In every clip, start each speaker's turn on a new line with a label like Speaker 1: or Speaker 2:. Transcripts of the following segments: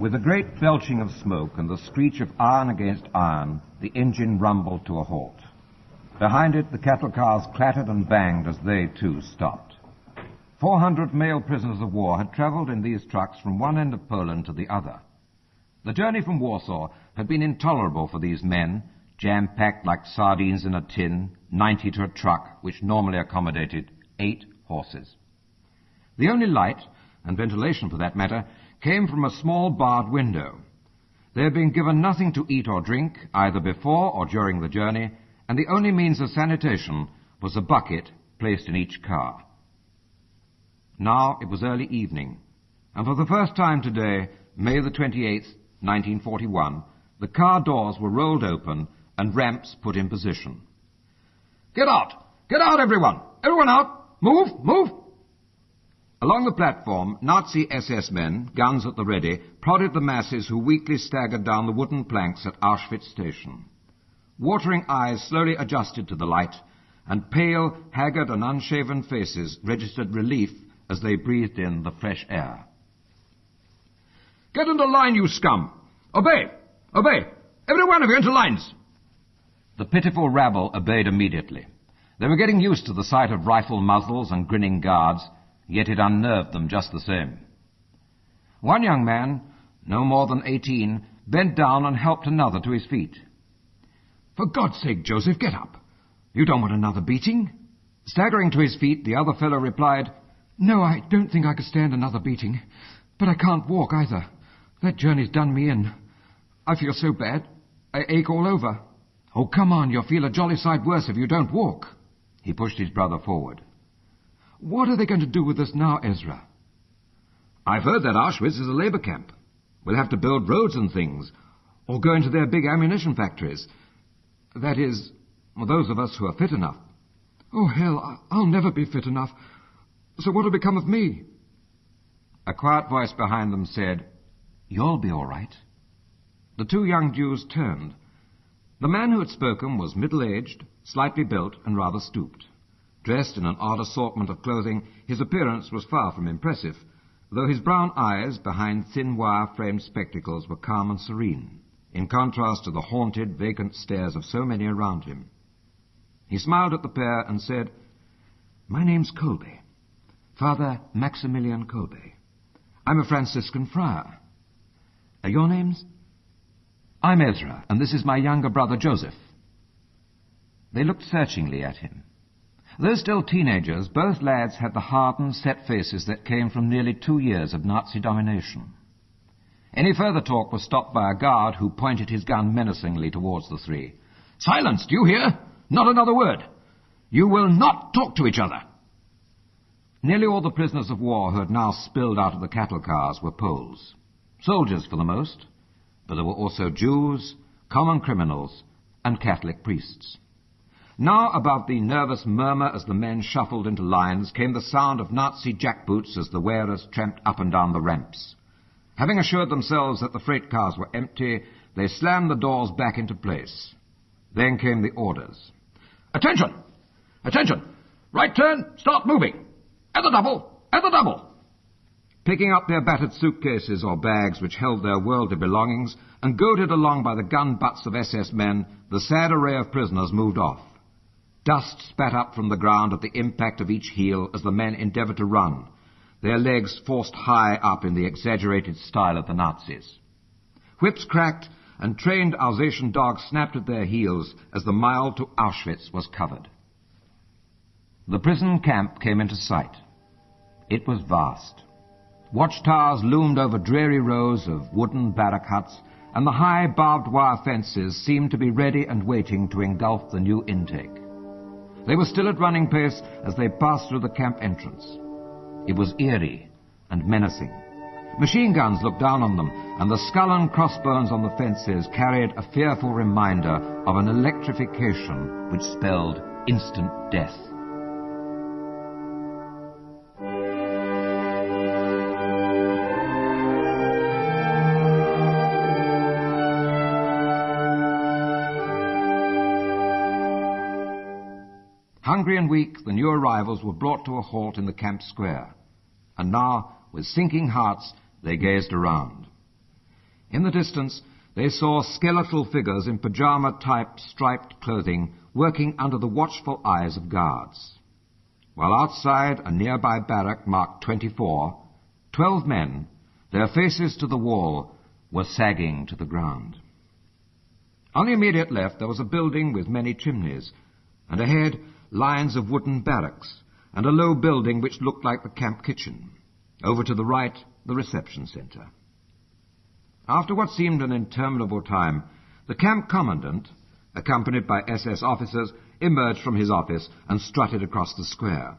Speaker 1: With a great belching of smoke and the screech of iron against iron, the engine rumbled to a halt. Behind it, the cattle cars clattered and banged as they, too, stopped. 400 male prisoners of war had travelled in these trucks from one end of Poland to the other. The journey from Warsaw had been intolerable for these men, jam-packed like sardines in a tin, 90 to a truck, which normally accommodated 8 horses. The only light, and ventilation for that matter, came from a small barred window. They had been given nothing to eat or drink, either before or during the journey, and the only means of sanitation was a bucket placed in each car. Now it was early evening, and for the first time today, May the 28th, 1941, the car doors were rolled open and ramps put in position. "Get out! Get out, everyone! Everyone out! Move! Move!" Along the platform, Nazi SS men, guns at the ready, prodded the masses who weakly staggered down the wooden planks at Auschwitz station. Watering eyes slowly adjusted to the light, and pale, haggard and unshaven faces registered relief as they breathed in the fresh air. "Get into line, you scum! Obey! Obey! Every one of you into lines!" The pitiful rabble obeyed immediately. They were getting used to the sight of rifle muzzles and grinning guards, yet it unnerved them just the same. One young man, no more than 18, bent down and helped another to his feet. "For God's sake, Joseph, get up. You don't want another beating." Staggering to his feet, the other fellow replied, "No, I don't think I could stand another beating. But I can't walk either. That journey's done me in. I feel so bad. I ache all over." "Oh, come on, you'll feel a jolly sight worse if you don't walk." He pushed his brother forward. "What are they going to do with us now, Ezra?" "I've heard that Auschwitz is a labor camp. We'll have to build roads and things, or go into their big ammunition factories. That is, those of us who are fit enough." "Oh, hell, I'll never be fit enough. So what'll become of me?" A quiet voice behind them said, "You'll be all right." The two young Jews turned. The man who had spoken was middle-aged, slightly built, and rather stooped. Dressed in an odd assortment of clothing, his appearance was far from impressive, though his brown eyes, behind thin wire-framed spectacles, were calm and serene, in contrast to the haunted, vacant stares of so many around him. He smiled at the pair and said, "My name's Kolbe, Father Maximilian Kolbe. I'm a Franciscan friar. Your names?" "I'm Ezra, and this is my younger brother Joseph." They looked searchingly at him. Though still teenagers, both lads had the hardened, set faces that came from nearly 2 years of Nazi domination. Any further talk was stopped by a guard who pointed his gun menacingly towards the three. "Silence, do you hear? Not another word. You will not talk to each other." Nearly all the prisoners of war who had now spilled out of the cattle cars were Poles. Soldiers for the most, but there were also Jews, common criminals, and Catholic priests. Now above the nervous murmur as the men shuffled into lines came the sound of Nazi jackboots as the wearers tramped up and down the ramps. Having assured themselves that the freight cars were empty, they slammed the doors back into place. Then came the orders. "Attention! Attention! Right turn, start moving! At the double! At the double!" Picking up their battered suitcases or bags which held their worldly belongings, and goaded along by the gun butts of SS men, the sad array of prisoners moved off. Dust spat up from the ground at the impact of each heel as the men endeavored to run, their legs forced high up in the exaggerated style of the Nazis. Whips cracked, and trained Alsatian dogs snapped at their heels as the mile to Auschwitz was covered. The prison camp came into sight. It was vast. Watchtowers loomed over dreary rows of wooden barrack huts, and the high barbed wire fences seemed to be ready and waiting to engulf the new intake. They were still at running pace as they passed through the camp entrance. It was eerie and menacing. Machine guns looked down on them, and the skull and crossbones on the fences carried a fearful reminder of an electrification which spelled instant death. Hungry and weak, the new arrivals were brought to a halt in the camp square, and now, with sinking hearts, they gazed around. In the distance, they saw skeletal figures in pyjama-type striped clothing working under the watchful eyes of guards. While outside a nearby barrack marked 24, 12 men, their faces to the wall, were sagging to the ground. On the immediate left there was a building with many chimneys, and ahead lines of wooden barracks, and a low building which looked like the camp kitchen. Over to the right, the reception centre. After what seemed an interminable time, the camp commandant, accompanied by SS officers, emerged from his office and strutted across the square.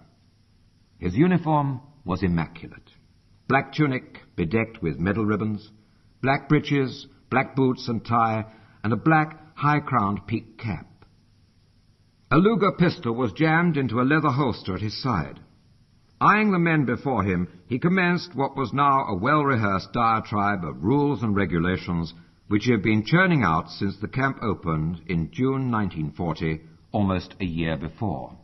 Speaker 1: His uniform was immaculate. Black tunic bedecked with medal ribbons, black breeches, black boots and tie, and a black high-crowned peaked cap. A Luger pistol was jammed into a leather holster at his side. Eyeing the men before him, he commenced what was now a well-rehearsed diatribe of rules and regulations which he had been churning out since the camp opened in June 1940, almost a year before.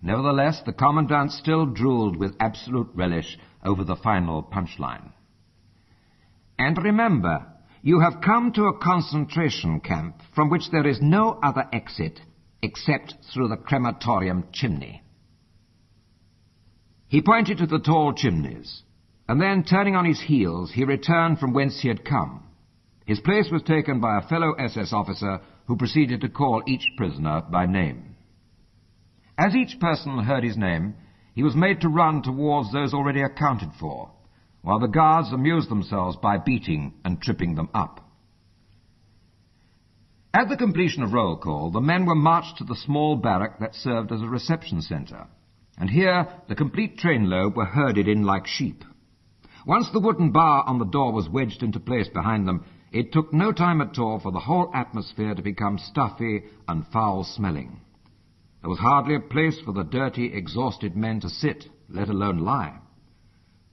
Speaker 1: Nevertheless, the commandant still drooled with absolute relish over the final punchline. "And remember, you have come to a concentration camp from which there is no other exit except through the crematorium chimney." He pointed to the tall chimneys, and then, turning on his heels, he returned from whence he had come. His place was taken by a fellow SS officer who proceeded to call each prisoner by name. As each person heard his name, he was made to run towards those already accounted for, while the guards amused themselves by beating and tripping them up. At the completion of roll call, the men were marched to the small barrack that served as a reception centre, and here the complete trainload were herded in like sheep. Once the wooden bar on the door was wedged into place behind them, it took no time at all for the whole atmosphere to become stuffy and foul-smelling. There was hardly a place for the dirty, exhausted men to sit, let alone lie.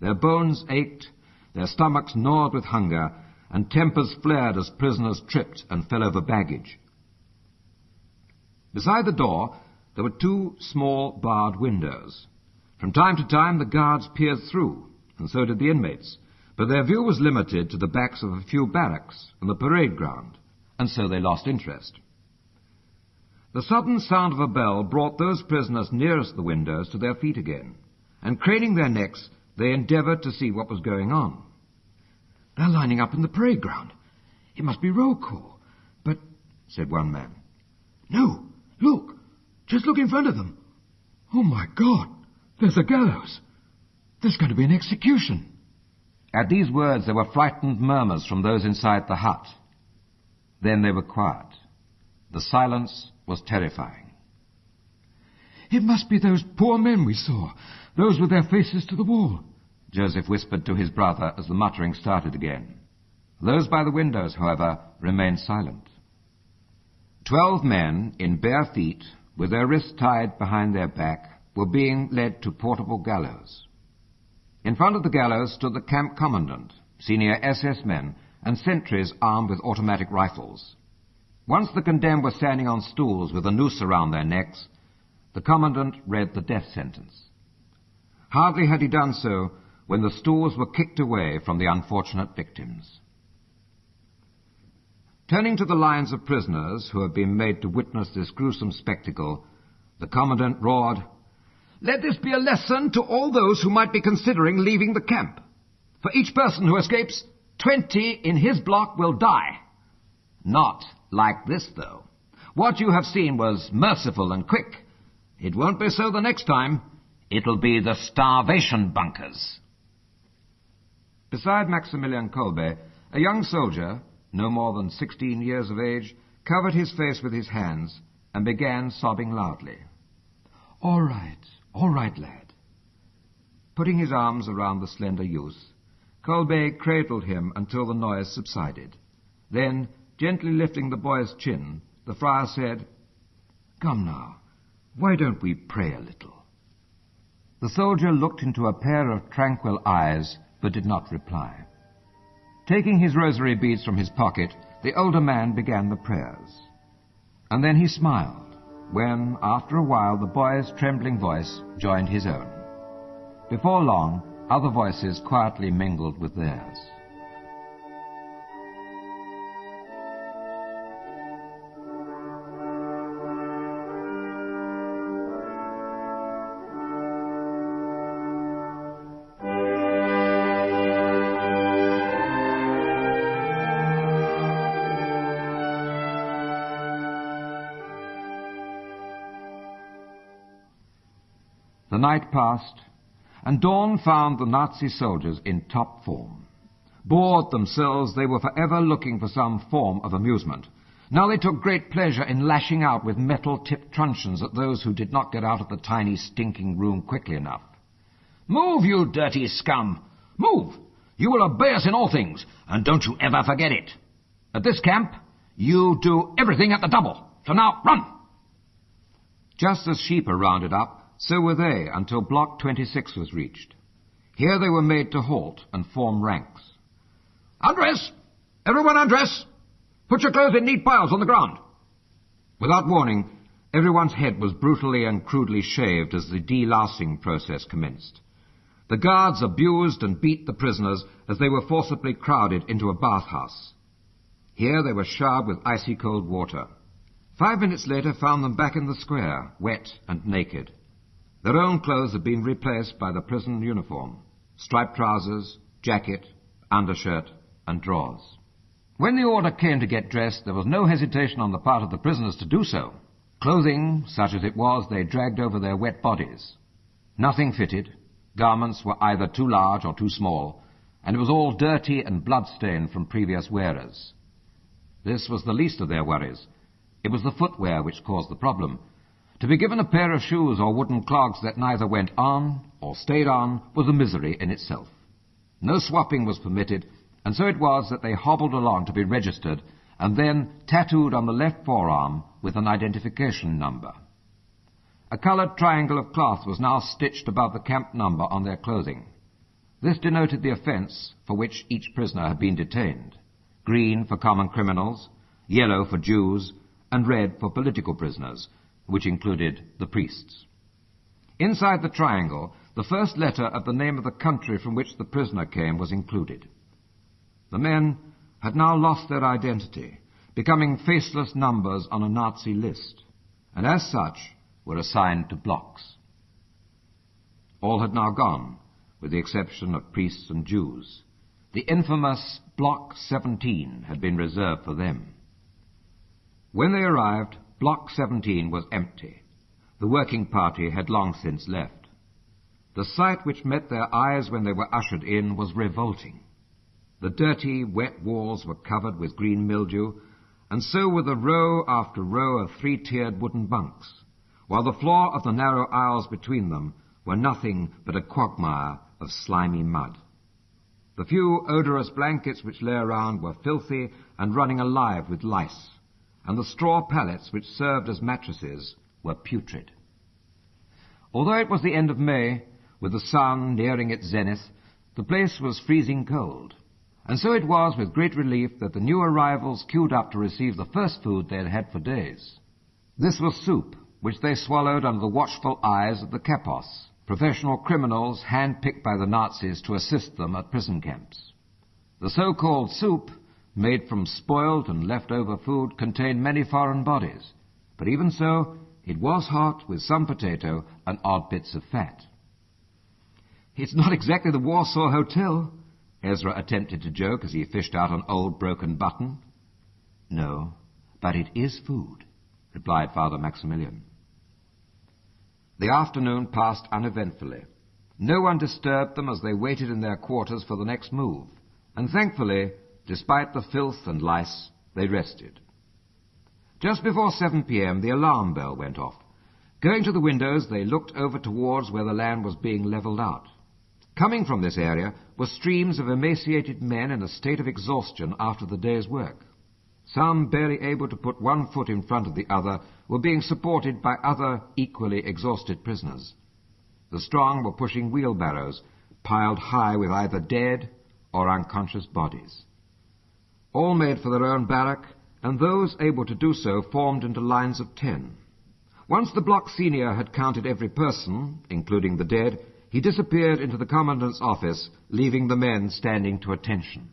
Speaker 1: Their bones ached, their stomachs gnawed with hunger, and tempers flared as prisoners tripped and fell over baggage. Beside the door, there were two small barred windows. From time to time the guards peered through, and so did the inmates, but their view was limited to the backs of a few barracks and the parade ground, and so they lost interest. The sudden sound of a bell brought those prisoners nearest the windows to their feet again, and craning their necks, they endeavoured to see what was going on. "They're lining up in the parade ground. It must be roll call. But," said one man. "No, look! Just look in front of them. Oh, my God! There's a gallows. There's going to be an execution." At these words there were frightened murmurs from those inside the hut. Then they were quiet. The silence was terrifying. "It must be those poor men we saw, those with their faces to the wall," Joseph whispered to his brother as the muttering started again. Those by the windows, however, remained silent. 12 men in bare feet, with their wrists tied behind their back, were being led to portable gallows. In front of the gallows stood the camp commandant, senior SS men, and sentries armed with automatic rifles. Once the condemned were standing on stools with a noose around their necks, the commandant read the death sentence. Hardly had he done so when the stools were kicked away from the unfortunate victims. Turning to the lines of prisoners who had been made to witness this gruesome spectacle, the commandant roared, "Let this be a lesson to all those who might be considering leaving the camp. For each person who escapes, 20 in his block will die. Not like this, though. What you have seen was merciful and quick. It won't be so the next time. It'll be the starvation bunkers." Beside Maximilian Kolbe, a young soldier, no more than 16 years of age, covered his face with his hands and began sobbing loudly. All right, lad." Putting his arms around the slender youth, Kolbe cradled him until the noise subsided. Then, gently lifting the boy's chin, the friar said, "Come now, why don't we pray a little?" The soldier looked into a pair of tranquil eyes, but did not reply. Taking his rosary beads from his pocket, the older man began the prayers. And then he smiled, when, after a while, the boy's trembling voice joined his own. Before long, other voices quietly mingled with theirs. night passed, and dawn found the Nazi soldiers in top form. Bored themselves, they were forever looking for some form of amusement. Now they took great pleasure in lashing out with metal-tipped truncheons at those who did not get out of the tiny, stinking room quickly enough. "Move, you dirty scum! Move! You will obey us in all things, and don't you ever forget it. At this camp, you do everything at the double. So now, run!" Just as sheep are rounded up, so were they until Block 26 was reached. Here they were made to halt and form ranks. "Undress! Everyone undress! Put your clothes in neat piles on the ground." Without warning, everyone's head was brutally and crudely shaved as the delousing process commenced. The guards abused and beat the prisoners as they were forcibly crowded into a bathhouse. Here they were showered with icy cold water. 5 minutes later found them back in the square, wet and naked. Their own clothes had been replaced by the prison uniform: striped trousers, jacket, undershirt, and drawers. When the order came to get dressed, there was no hesitation on the part of the prisoners to do so. Clothing, such as it was, they dragged over their wet bodies. Nothing fitted. Garments were either too large or too small, and it was all dirty and blood-stained from previous wearers. This was the least of their worries. It was the footwear which caused the problem. To be given a pair of shoes or wooden clogs that neither went on or stayed on was a misery in itself. No swapping was permitted, and so it was that they hobbled along to be registered and then tattooed on the left forearm with an identification number. A coloured triangle of cloth was now stitched above the camp number on their clothing. This denoted the offence for which each prisoner had been detained: green for common criminals, yellow for Jews, and red for political prisoners, which included the priests. Inside the triangle, the first letter of the name of the country from which the prisoner came was included. The men had now lost their identity, becoming faceless numbers on a Nazi list, and as such were assigned to blocks. All had now gone, with the exception of priests and Jews. The infamous Block 17 had been reserved for them. When they arrived, Block 17 was empty. The working party had long since left. The sight which met their eyes when they were ushered in was revolting. The dirty, wet walls were covered with green mildew, and so were the row after row of 3-tiered wooden bunks, while the floor of the narrow aisles between them were nothing but a quagmire of slimy mud. The few odorous blankets which lay around were filthy and running alive with lice, and the straw pallets which served as mattresses were putrid. Although it was the end of May, with the sun nearing its zenith, the place was freezing cold. And so it was with great relief that the new arrivals queued up to receive the first food they had had for days. This was soup, which they swallowed under the watchful eyes of the kapos, professional criminals hand-picked by the Nazis to assist them at prison camps. The so-called soup, made from spoiled and left-over food, contained many foreign bodies, but even so, it was hot with some potato and odd bits of fat. "It's not exactly the Warsaw Hotel," Ezra attempted to joke as he fished out an old broken button. "No, but it is food," replied Father Maximilian. The afternoon passed uneventfully. No one disturbed them as they waited in their quarters for the next move, and thankfully, despite the filth and lice, they rested. Just before 7 p.m. the alarm bell went off. Going to the windows, they looked over towards where the land was being levelled out. Coming from this area were streams of emaciated men in a state of exhaustion after the day's work. Some, barely able to put one foot in front of the other, were being supported by other equally exhausted prisoners. The strong were pushing wheelbarrows, piled high with either dead or unconscious bodies. All made for their own barrack, and those able to do so formed into lines of 10. Once the block senior had counted every person, including the dead, he disappeared into the commandant's office, leaving the men standing to attention.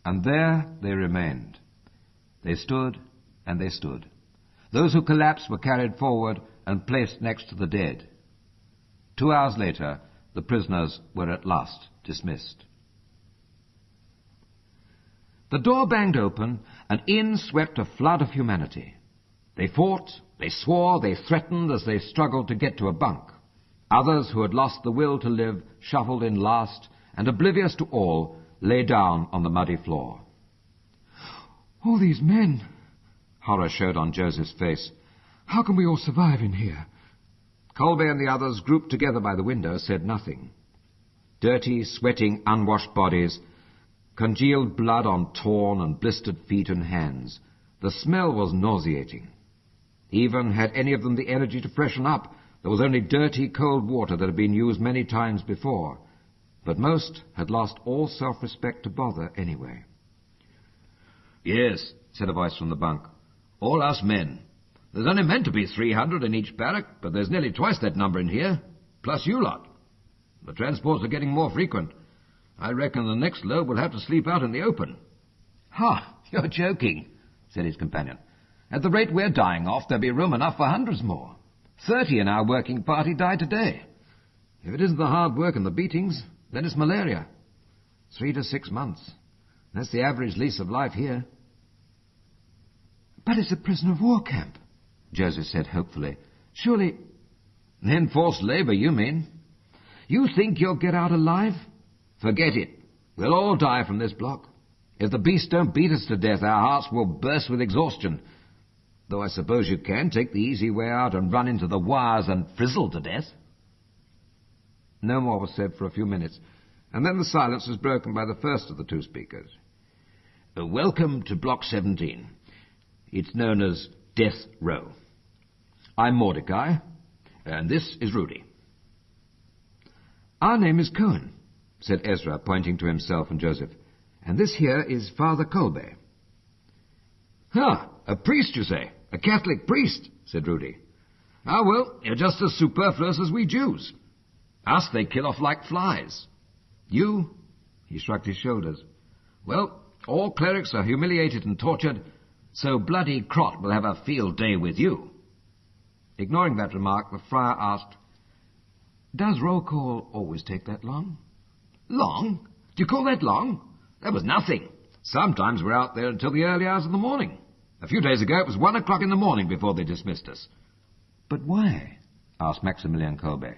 Speaker 1: And there they remained. They stood, and they stood. Those who collapsed were carried forward and placed next to the dead. 2 hours later, the prisoners were at last dismissed. The door banged open, and in swept a flood of humanity. They fought, they swore, they threatened as they struggled to get to a bunk. Others who had lost the will to live shuffled in last, and oblivious to all, lay down on the muddy floor.
Speaker 2: All these men! Horror showed on Joseph's face. How can we all survive in here?
Speaker 1: Kolbe and the others, grouped together by the window, said nothing. Dirty, sweating, unwashed bodies, congealed blood on torn and blistered feet and hands. The smell was nauseating. Even had any of them the energy to freshen up, there was only dirty, cold water that had been used many times before. But most had lost all self-respect to bother anyway.
Speaker 3: "Yes," said a voice from the bunk. "All us men. There's only meant to be 300 in each barrack, but there's nearly twice that number in here, plus you lot. The transports are getting more frequent. I reckon the next load will have to sleep out in the open."
Speaker 1: "Ha! You're joking," said his companion. "At the rate we're dying off, there'll be room enough for hundreds more. 30 in our working party died today. If it isn't the hard work and the beatings, then it's malaria. 3 to 6 months. That's the average lease of life here."
Speaker 2: "But it's a prisoner of war camp," Joseph said hopefully. "Surely—"
Speaker 1: "Enforced labor, you mean? You think you'll get out alive? Forget it. We'll all die from this block. If the beasts don't beat us to death, our hearts will burst with exhaustion. Though I suppose you can take the easy way out and run into the wires and frizzle to death." No more was said for a few minutes, and then the silence was broken by the first of the two speakers.
Speaker 3: "Welcome to Block 17. It's known as Death Row. I'm Mordecai, and this is Rudy."
Speaker 2: "Our name is Cohen," said Ezra, pointing to himself and Joseph. "And this here is Father Kolbe."
Speaker 3: "Ah, a priest, you say? A Catholic priest," said Rudy. "Ah, well, you're just as superfluous as we Jews. Us they kill off like flies. You?" He shrugged his shoulders. "Well, all clerics are humiliated and tortured, so bloody Crot will have a field day with you."
Speaker 1: Ignoring that remark, the friar asked,
Speaker 2: "Does roll call always take that long?"
Speaker 3: "Long? Do you call that long? That was nothing. Sometimes we're out there until the early hours of the morning. A few days ago it was 1 o'clock in the morning before they dismissed us."
Speaker 1: "But why?" asked Maximilian Kolbe.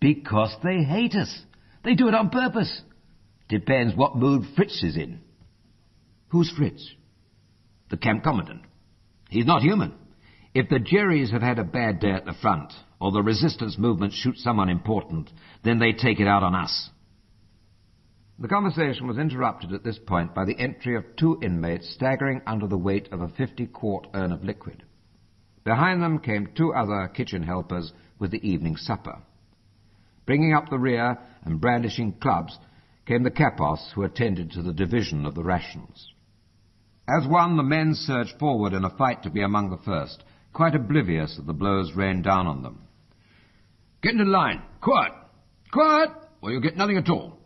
Speaker 4: "Because they hate us. They do it on purpose. Depends what mood Fritz is in."
Speaker 1: "Who's Fritz?"
Speaker 3: "The camp commandant. He's not human. If the Jerrys have had a bad day at the front, or the resistance movement shoots someone important, then they take it out on us."
Speaker 1: The conversation was interrupted at this point by the entry of 2 inmates staggering under the weight of a 50-quart urn of liquid. Behind them came 2 other kitchen helpers with the evening supper. Bringing up the rear and brandishing clubs came the kapos who attended to the division of the rations. As one, the men surged forward in a fight to be among the first, quite oblivious of the blows rained down on them.
Speaker 3: "Get into line! Quiet! Quiet, or you'll get nothing at all!"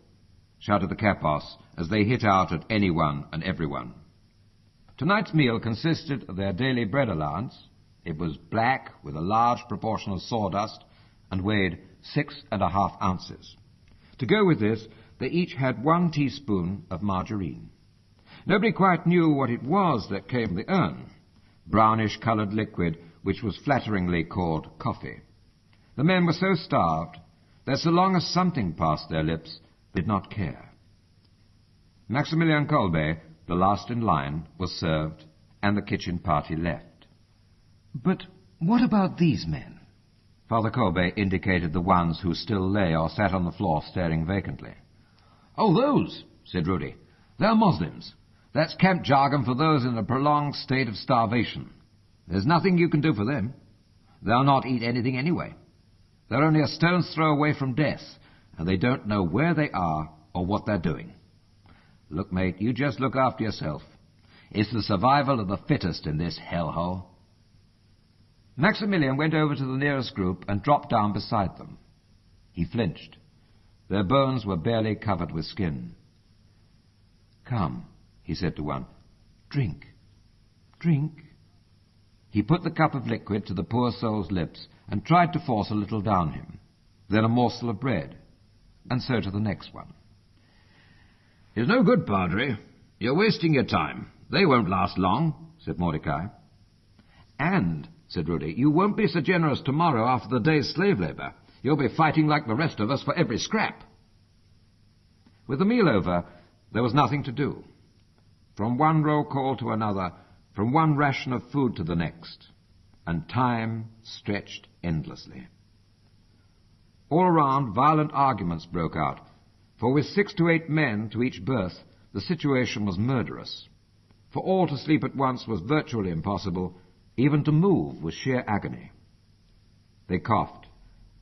Speaker 1: shouted the kapos as they hit out at anyone and everyone. Tonight's meal consisted of their daily bread allowance. It was black with a large proportion of sawdust and weighed 6½ ounces. To go with this, they each had 1 teaspoon of margarine. Nobody quite knew what it was that came from the urn, brownish-coloured liquid which was flatteringly called coffee. The men were so starved that so long as something passed their lips, they did not care. Maximilian Kolbe, the last in line, was served, and the kitchen party left.
Speaker 2: "But what about these men?"
Speaker 1: Father Kolbe indicated the ones who still lay or sat on the floor staring vacantly.
Speaker 3: "Oh, those," said Rudy. "They're Muslims. That's camp jargon for those in a prolonged state of starvation. There's nothing you can do for them. They'll not eat anything anyway. They're only a stone's throw away from death, and they don't know where they are or what they're doing. Look, mate, you just look after yourself. It's the survival of the fittest in this hellhole."
Speaker 1: Maximilian went over to the nearest group and dropped down beside them. He flinched. Their bones were barely covered with skin. "Come," he said to one. "Drink. Drink." He put the cup of liquid to the poor soul's lips and tried to force a little down him, then a morsel of bread, and so to the next one.
Speaker 3: "It's no good, Padre. You're wasting your time. They won't last long," said Mordecai.
Speaker 1: "And," said Rudy, "you won't be so generous tomorrow after the day's slave labour.
Speaker 3: You'll be fighting like the rest of us for every scrap. With the meal over, there was nothing to do. From one roll call to another, from one ration of food to the next, and time stretched endlessly. All around, violent arguments broke out, for with 6 to 8 men to each berth, the situation was murderous. For all to sleep at once was virtually impossible, even to move was sheer agony. They coughed,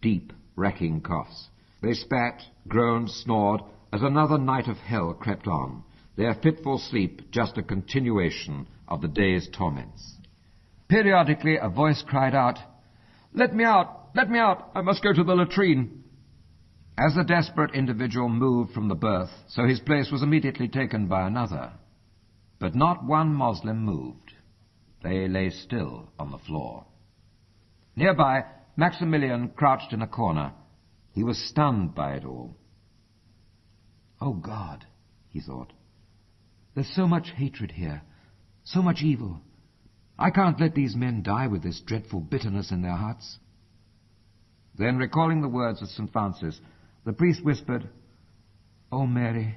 Speaker 3: deep, racking coughs. They spat, groaned, snored, as another night of hell crept on, their fitful sleep just a continuation of the day's torments. Periodically a voice cried out, "Let me out! Let me out! I must go to the latrine!" As the desperate individual moved from the berth, so his place was immediately taken by another. But not one Moslem moved. They lay still on the floor. Nearby, Maximilian crouched in a corner. He was stunned by it all. "Oh, God," he thought, "there's so much hatred here, so much evil. I can't let these men die with this dreadful bitterness in their hearts." Then, recalling the words of St. Francis, the priest whispered, "O Mary,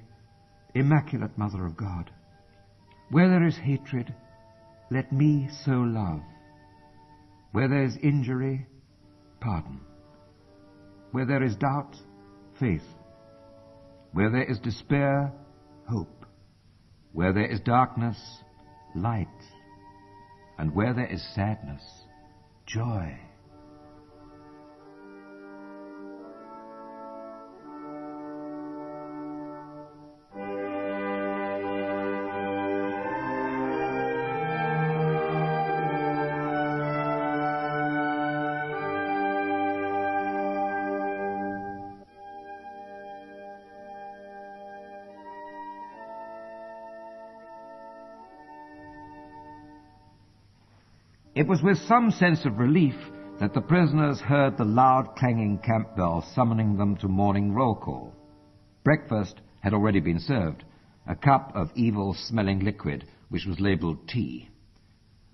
Speaker 3: Immaculate Mother of God, where there is hatred, let me sow love. Where there is injury, pardon. Where there is doubt, faith. Where there is despair, hope. Where there is darkness, light. And where there is sadness, joy." It was with some sense of relief that the prisoners heard the loud clanging camp bell summoning them to morning roll call. Breakfast had already been served, a cup of evil-smelling liquid which was labelled tea.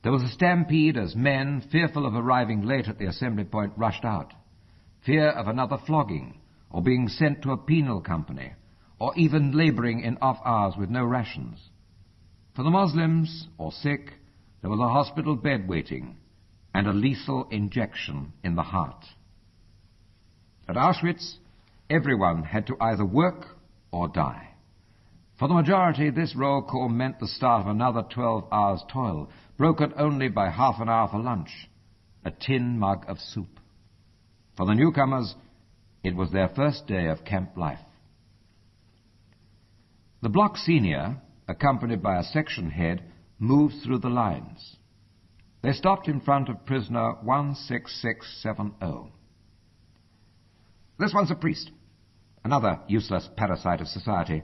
Speaker 3: There was a stampede as men, fearful of arriving late at the assembly point, rushed out. Fear of another flogging, or being sent to a penal company, or even labouring in off hours with no rations. For the Muslims, or sick, there was a hospital bed waiting, and a lethal injection in the heart. At Auschwitz, everyone had to either work or die. For the majority, this roll call meant the start of another 12 hours' toil, broken only by half an hour for lunch, a tin mug of soup. For the newcomers, it was their first day of camp life. The block senior, accompanied by a section head, moved through the lines. They stopped in front of prisoner 16670. "This one's a priest, another useless parasite of society.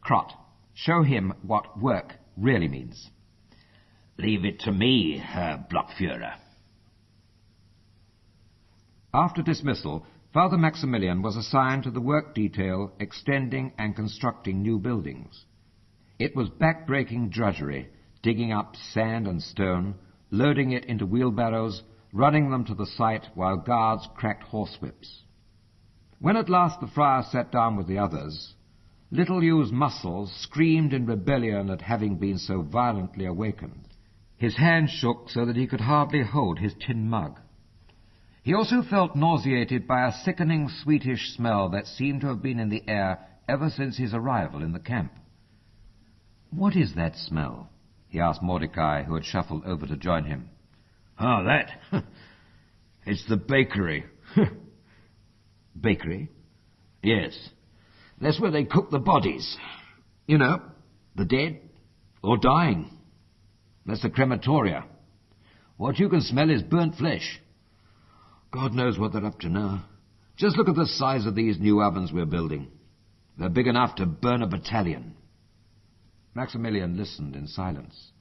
Speaker 3: Krot, show him what work really means."
Speaker 4: "Leave it to me, Herr Blockführer."
Speaker 3: After dismissal, Father Maximilian was assigned to the work detail extending and constructing new buildings. It was back-breaking drudgery, digging up sand and stone, loading it into wheelbarrows, running them to the site while guards cracked horsewhips. When at last the friar sat down with the others, little Hugh's muscles screamed in rebellion at having been so violently awakened. His hand shook so that he could hardly hold his tin mug. He also felt nauseated by a sickening sweetish smell that seemed to have been in the air ever since his arrival in the camp. "What is that smell?" he asked Mordecai, who had shuffled over to join him.
Speaker 4: "Oh, that? It's the bakery."
Speaker 3: "Bakery?"
Speaker 4: "Yes. That's where they cook the bodies. You know, the dead or dying. That's the crematoria. What you can smell is burnt flesh. God knows what they're up to now. Just look at the size of these new ovens we're building. They're big enough to burn a battalion."
Speaker 3: Maximilian listened in silence.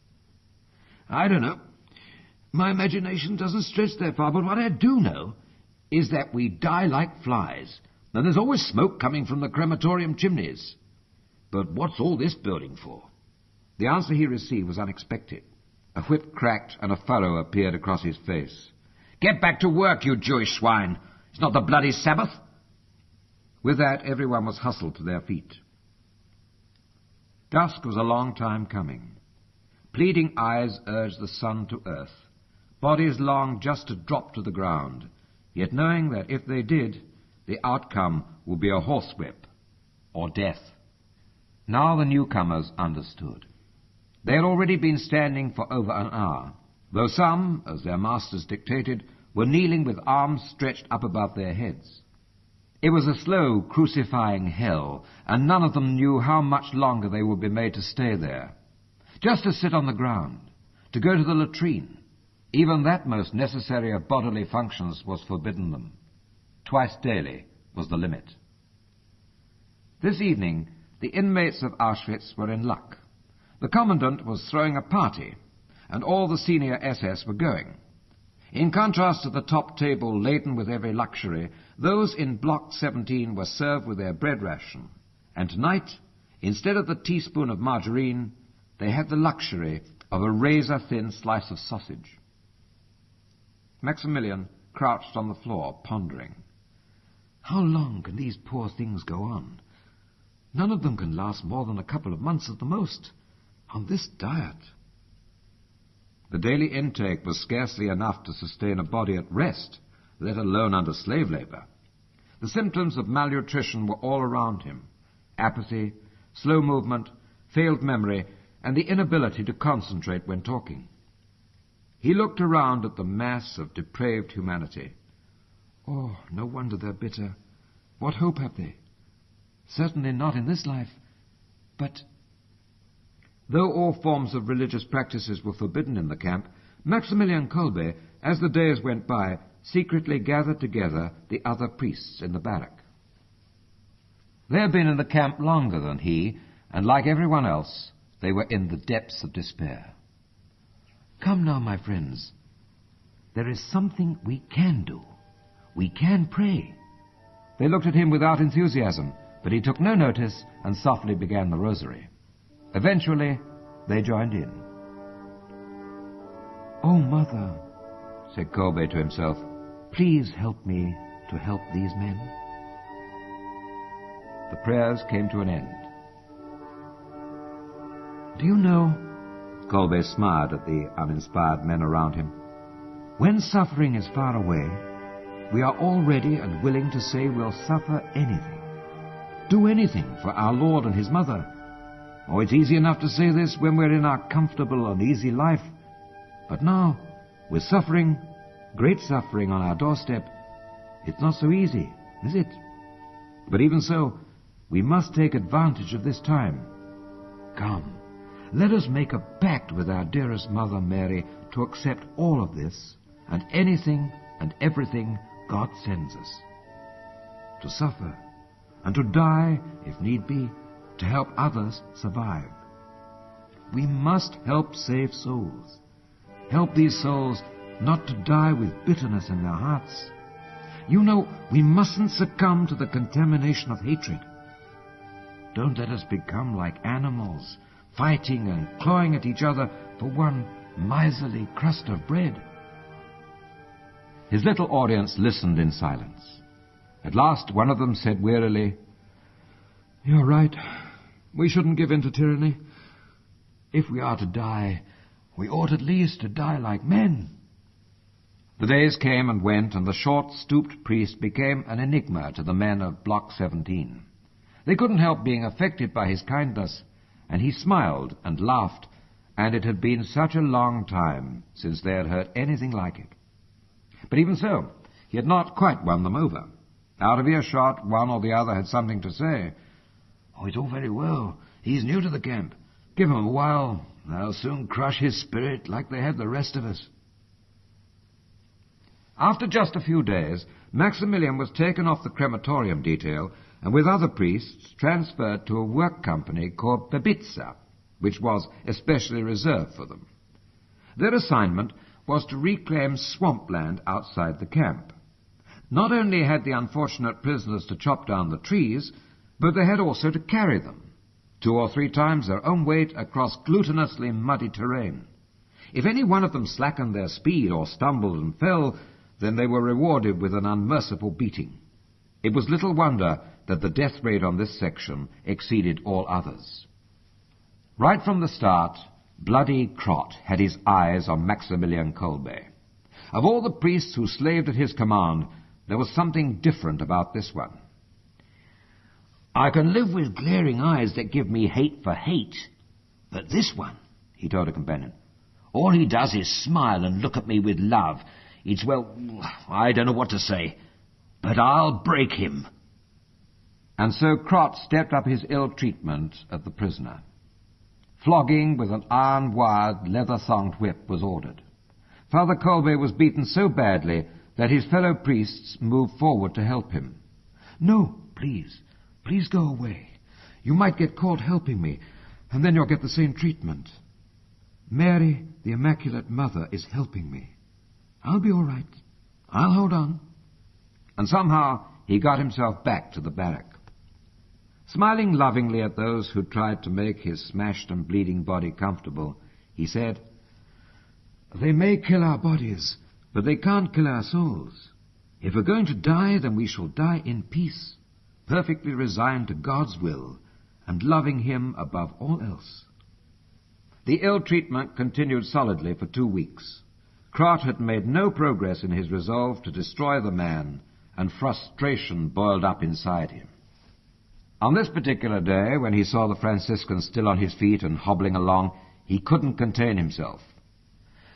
Speaker 4: "I don't know. My imagination doesn't stretch that far, but what I do know is that we die like flies, and there's always smoke coming from the crematorium chimneys. But what's all this building for?"
Speaker 3: The answer he received was unexpected. A whip cracked and a furrow appeared across his face.
Speaker 4: "Get back to work, you Jewish swine.
Speaker 3: It's not the bloody Sabbath.
Speaker 1: With that, everyone was hustled to their feet. Dusk was a long time coming. Pleading eyes urged the sun to earth. Bodies longed just to drop to the ground, yet knowing that if they did, the outcome would be a horsewhip or death. Now the newcomers understood. They had already been standing for over an hour, though some, as their masters dictated, were kneeling with arms stretched up above their heads. It was a slow, crucifying hell, and none of them knew how much longer they would be made to stay there. Just to sit on the ground, to go to the latrine, even that most necessary of bodily functions was forbidden them. Twice daily was the limit. This evening, the inmates of Auschwitz were in luck. The commandant was throwing a party, and all the senior SS were going. In contrast to the top table laden with every luxury, those in Block 17 were served with their bread ration, and tonight, instead of the teaspoon of margarine, they had the luxury of a razor-thin slice of sausage. Maximilian crouched on the floor, pondering. How long can these poor things go on? None of them can last more than a couple of months at the most, on this diet. The daily intake was scarcely enough to sustain a body at rest, let alone under slave labor. The symptoms of malnutrition were all around him: apathy, slow movement, failed memory, and the inability to concentrate when talking. He looked around at the mass of depraved humanity. Oh, no wonder they're bitter. What hope have they? Certainly not in this life. But though all forms of religious practices were forbidden in the camp, Maximilian Kolbe, as the days went by, secretly gathered together the other priests in the barrack. They had been in the camp longer than he, and like everyone else, they were in the depths of despair. Come now, my friends. There is something we can do. We can pray. They looked at him without enthusiasm, but he took no notice and softly began the rosary. Eventually, they joined in. Oh, Mother, said Kolbe to himself, please help me to help these men. The prayers came to an end. Do you know, Kolbe smiled at the uninspired men around him, when suffering is far away, we are all ready and willing to say we'll suffer anything, do anything for our Lord and His Mother. Oh, it's easy enough to say this when we're in our comfortable and easy life. But now, with suffering, great suffering on our doorstep, it's not so easy, is it? But even so, we must take advantage of this time. Come, let us make a pact with our dearest Mother Mary to accept all of this and anything and everything God sends us. To suffer and to die, if need be, to help others survive. We must help save souls. Help these souls not to die with bitterness in their hearts. You know, we mustn't succumb to the contamination of hatred. Don't let us become like animals, fighting and clawing at each other for one miserly crust of bread. His little audience listened in silence. At last, one of them said wearily, You're right. We shouldn't give in to tyranny. If we are to die, we ought at least to die like men. The days came and went, and the short, stooped priest became an enigma to the men of Block 17. They couldn't help being affected by his kindness, and he smiled and laughed, and it had been such a long time since they had heard anything like it. But even so, he had not quite won them over. Out of earshot, one or the other had something to say. Oh, it's all very well. He's new to the camp. Give him a while. They'll soon crush his spirit like they had the rest of us. After just a few days, Maximilian was taken off the crematorium detail and with other priests transferred to a work company called Babitsa, which was especially reserved for them. Their assignment was to reclaim swampland outside the camp. Not only had the unfortunate prisoners to chop down the trees, but they had also to carry them, 2 or 3 times their own weight across glutinously muddy terrain. If any one of them slackened their speed or stumbled and fell,
Speaker 3: then they were rewarded with an unmerciful beating. It was little wonder that the death rate on this section exceeded all others. Right from the start, bloody Crott had his eyes on Maximilian Kolbe. Of all the priests who slaved at his command, there was something different about this one.
Speaker 4: I can live with glaring eyes that give me hate for hate, but this one, he told a companion, all he does is smile and look at me with love. It's, well, I don't know what to say, but I'll break him.
Speaker 3: And so Crott stepped up his ill treatment of the prisoner. Flogging with an iron-wired, leather-thonged whip was ordered. Father Kolbe was beaten so badly that his fellow priests moved forward to help him.
Speaker 2: No, please go away. You might get caught helping me, and then you'll get the same treatment. Mary, the Immaculate Mother, is helping me. I'll be all right. I'll hold on.
Speaker 3: And somehow he got himself back to the barrack. Smiling lovingly at those who tried to make his smashed and bleeding body comfortable, he said,
Speaker 2: They may kill our bodies, but they can't kill our souls. If we're going to die, then we shall die in peace, perfectly resigned to God's will and loving him above all else.
Speaker 3: The ill treatment continued solidly for 2 weeks. Crott had made no progress in his resolve to destroy the man, and frustration boiled up inside him. On this particular day, when he saw the Franciscan still on his feet and hobbling along, he couldn't contain himself.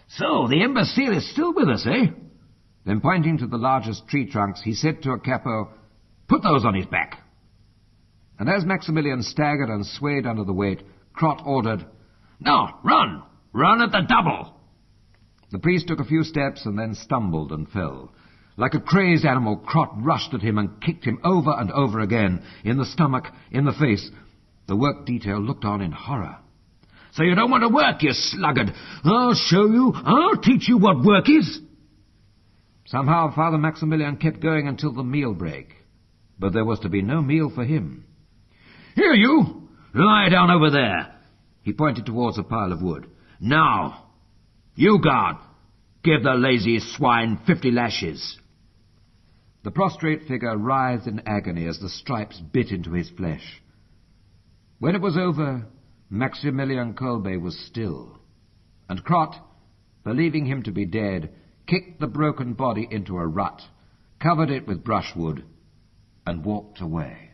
Speaker 4: So, the imbecile is still with us, eh?
Speaker 3: Then, pointing to the largest tree trunks, he said to a capo,
Speaker 4: Put those on his back.
Speaker 3: And as Maximilian staggered and swayed under the weight, Crott ordered,
Speaker 4: Now, run! Run at the double!
Speaker 3: The priest took a few steps and then stumbled and fell. Like a crazed animal, Crott rushed at him and kicked him over and over again, in the stomach, in the face. The work detail looked on in horror.
Speaker 4: So you don't want to work, you sluggard. I'll show you. I'll teach you what work is.
Speaker 3: Somehow Father Maximilian kept going until the meal break. But there was to be no meal for him.
Speaker 4: Here, you. Lie down over there. He pointed towards a pile of wood. Now, you guard. Give the lazy swine 50 lashes.
Speaker 3: The prostrate figure writhed in agony as the stripes bit into his flesh. When it was over, Maximilian Kolbe was still, and Crott, believing him to be dead, kicked the broken body into a rut, covered it with brushwood, and walked away.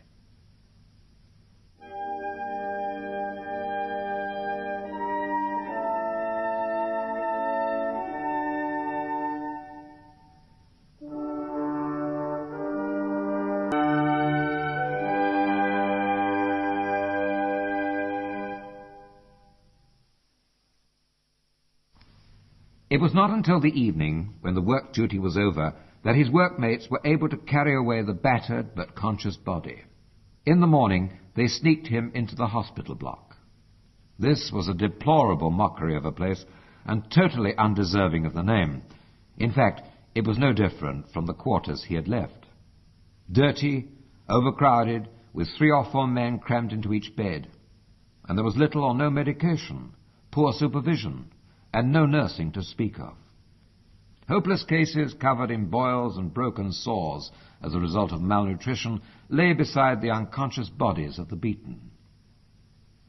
Speaker 3: It was not until the evening, when the work duty was over, that his workmates were able to carry away the battered but conscious body. In the morning, they sneaked him into the hospital block. This was a deplorable mockery of a place, and totally undeserving of the name. In fact, it was no different from the quarters he had left. Dirty, overcrowded, with 3 or 4 men crammed into each bed. And there was little or no medication, poor supervision, and no nursing to speak of. Hopeless cases covered in boils and broken sores as a result of malnutrition lay beside the unconscious bodies of the beaten.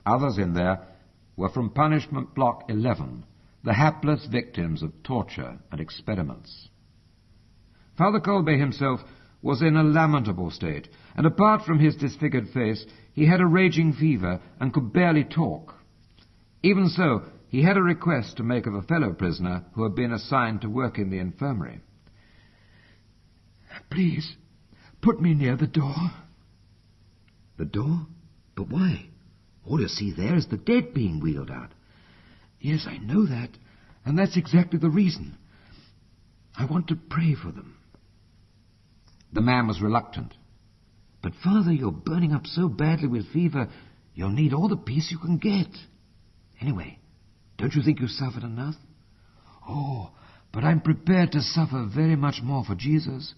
Speaker 3: Others in there were from Punishment Block 11, the hapless victims of torture and experiments. Father Kolbe himself was in a lamentable state, and apart from his disfigured face, he had a raging fever and could barely talk. Even so, he had a request to make of a fellow prisoner who had been assigned to work in the infirmary.
Speaker 2: Please, put me near the door.
Speaker 4: The door? But why? All you see there is the dead being wheeled out.
Speaker 2: Yes, I know that, and that's exactly the reason. I want to pray for them.
Speaker 3: The man was reluctant.
Speaker 4: But, Father, you're burning up so badly with fever, you'll need all the peace you can get. Anyway, don't you think you've suffered enough?
Speaker 2: Oh, but I'm prepared to suffer very much more for Jesus.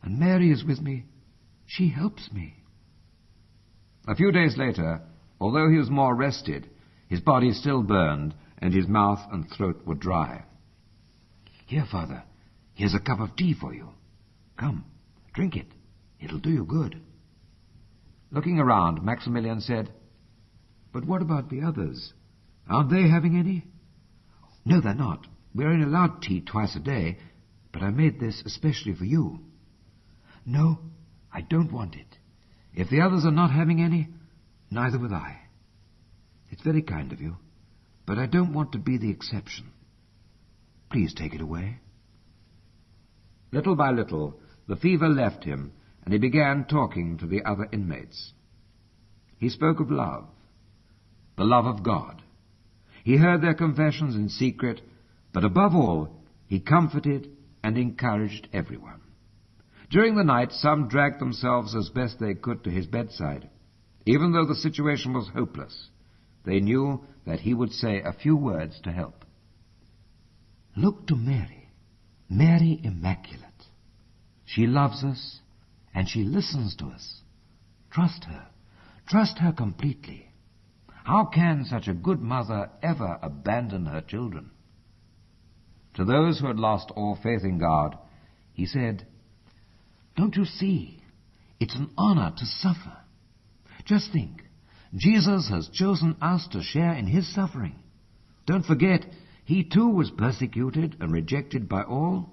Speaker 2: And Mary is with me. She helps me.
Speaker 3: A few days later, although he was more rested, his body still burned, and his mouth and throat were dry.
Speaker 4: Here, Father,
Speaker 2: Here's a cup of tea for you. Come, drink it. It'll do you good.
Speaker 3: Looking around, Maximilian said,
Speaker 2: But what about the others? Aren't they having any? No, they're not. We're only allowed tea twice a day, but I made this especially for you. No, I don't want it. If the others are not having any, neither will I. It's very kind of you, but I don't want to be the exception. Please take it away.
Speaker 3: Little by little, the fever left him, and he began talking to the other inmates. He spoke of love, the love of God. He heard their confessions in secret, but above all, he comforted and encouraged everyone. During the night, some dragged themselves as best they could to his bedside. Even though the situation was hopeless, they knew that he would say a few words to help.
Speaker 2: Look to Mary, Mary Immaculate. She loves us, and she listens to us. Trust her completely. How can such a good mother ever abandon her children?
Speaker 3: To those who had lost all faith in God, he said,
Speaker 2: Don't you see? It's an honor to suffer. Just think, Jesus has chosen us to share in his suffering. Don't forget, he too was persecuted and rejected by all.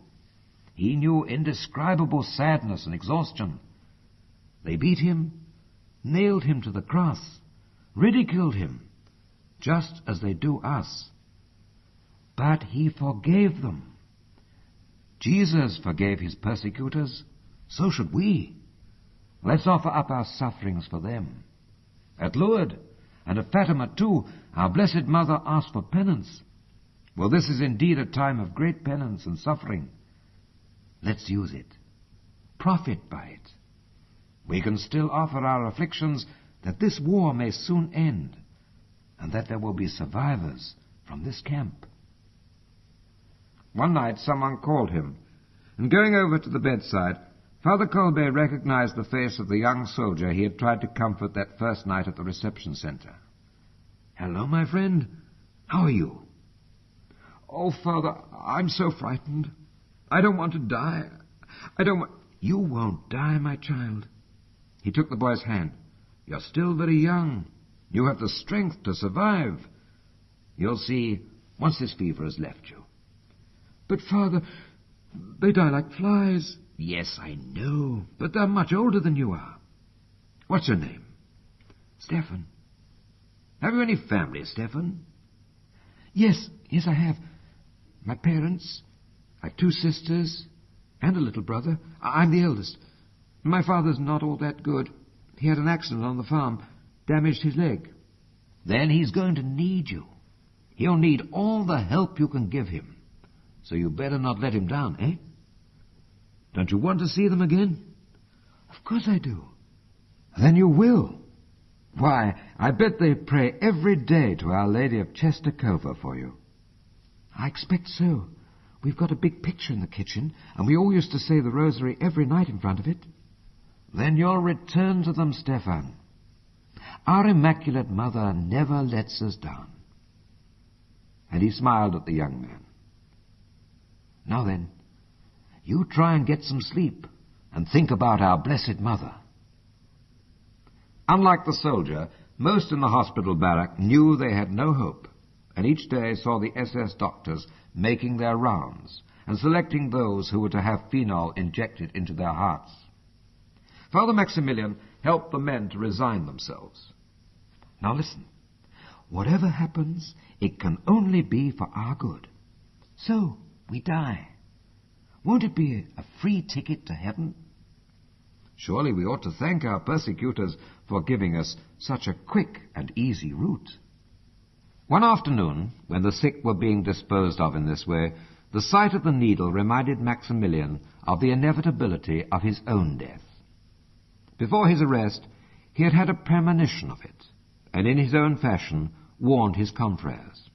Speaker 2: He knew indescribable sadness and exhaustion. They beat him, nailed him to the cross, ridiculed him, just as they do us. But he forgave them. Jesus forgave his persecutors, so should we. Let's offer up our sufferings for them. At Lourdes and at Fatima too, our Blessed Mother asked for penance. Well, this is indeed a time of great penance and suffering. Let's use it. Profit by it. We can still offer our afflictions that this war may soon end, and that there will be survivors from this camp.
Speaker 3: One night someone called him, and going over to the bedside, Father Kolbe recognized the face of the young soldier he had tried to comfort that first night at the reception center.
Speaker 2: Hello, my friend. How are you?
Speaker 3: Oh, Father, I'm so frightened. I don't want to die.
Speaker 2: You won't die, my child. He took the boy's hand. You're still very young. You have the strength to survive. You'll see once this fever has left you.
Speaker 3: But, Father, they die like flies.
Speaker 2: Yes, I know, but they're much older than you are. What's your name?
Speaker 3: Stefan.
Speaker 2: Have you any family, Stefan?
Speaker 3: Yes, I have. My parents. I have 2 sisters and a little brother. I'm the eldest. My father's not all that good. He had an accident on the farm, damaged his leg.
Speaker 2: Then he's going to need you. He'll need all the help you can give him. So you better not let him down, eh? Don't you want to see them again?
Speaker 3: Of course I do.
Speaker 2: Then you will. Why, I bet they pray every day to Our Lady of Czestochowa for you.
Speaker 3: I expect so. We've got a big picture in the kitchen, and we all used to say the rosary every night in front of it.
Speaker 2: Then you'll return to them, Stefan. Our Immaculate Mother never lets us down.
Speaker 3: And he smiled at the young man.
Speaker 2: Now then, you try and get some sleep, and think about our Blessed Mother.
Speaker 3: Unlike the soldier, most in the hospital barrack knew they had no hope, and each day saw the SS doctors making their rounds and selecting those who were to have phenol injected into their hearts. Father Maximilian helped the men to resign themselves.
Speaker 2: Now listen, whatever happens, it can only be for our good. So, we die. Won't it be a free ticket to heaven?
Speaker 3: Surely we ought to thank our persecutors for giving us such a quick and easy route. One afternoon, when the sick were being disposed of in this way, the sight of the needle reminded Maximilian of the inevitability of his own death. Before his arrest, he had had a premonition of it, and in his own fashion warned his confreres.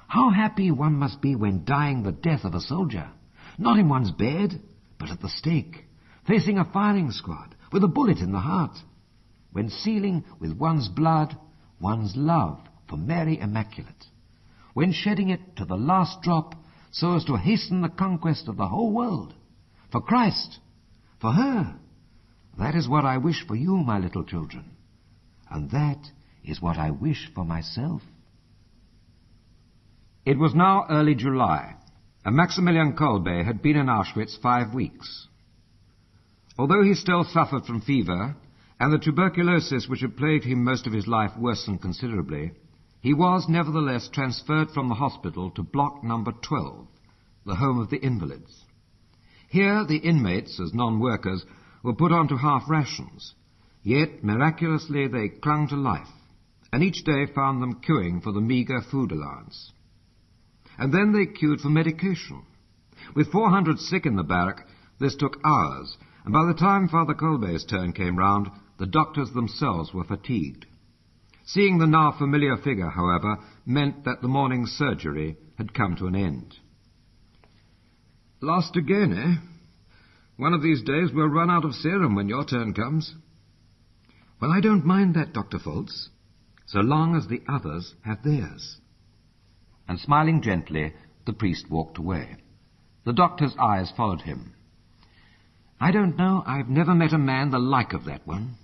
Speaker 2: How happy one must be when dying the death of a soldier, not in one's bed, but at the stake, facing a firing squad, with a bullet in the heart, when sealing with one's blood one's love for Mary Immaculate, when shedding it to the last drop
Speaker 3: so as to hasten the conquest of the whole world. For Christ, for her. That is what I wish for you, my little children. And that is what I wish for myself. It was now early July, and Maximilian Kolbe had been in Auschwitz 5 weeks. Although he still suffered from fever, and the tuberculosis which had plagued him most of his life worsened considerably, he was nevertheless transferred from the hospital to block number 12, the home of the invalids. Here the inmates, as non-workers, were put on to half rations, yet miraculously they clung to life, and each day found them queuing for the meagre food allowance. And then they queued for medication. With 400 sick in the barrack, this took hours, and by the time Father Kolbe's turn came round, the doctors themselves were fatigued. Seeing the now familiar figure, however, meant that the morning's surgery had come to an end.
Speaker 2: Lost again, eh? One of these days we'll run out of serum when your turn comes. Well, I don't mind that, Dr. Foltz, so long as the others have theirs.
Speaker 3: And smiling gently, the priest walked away. The doctor's eyes followed him. I don't know, I've never met a man the like of that one.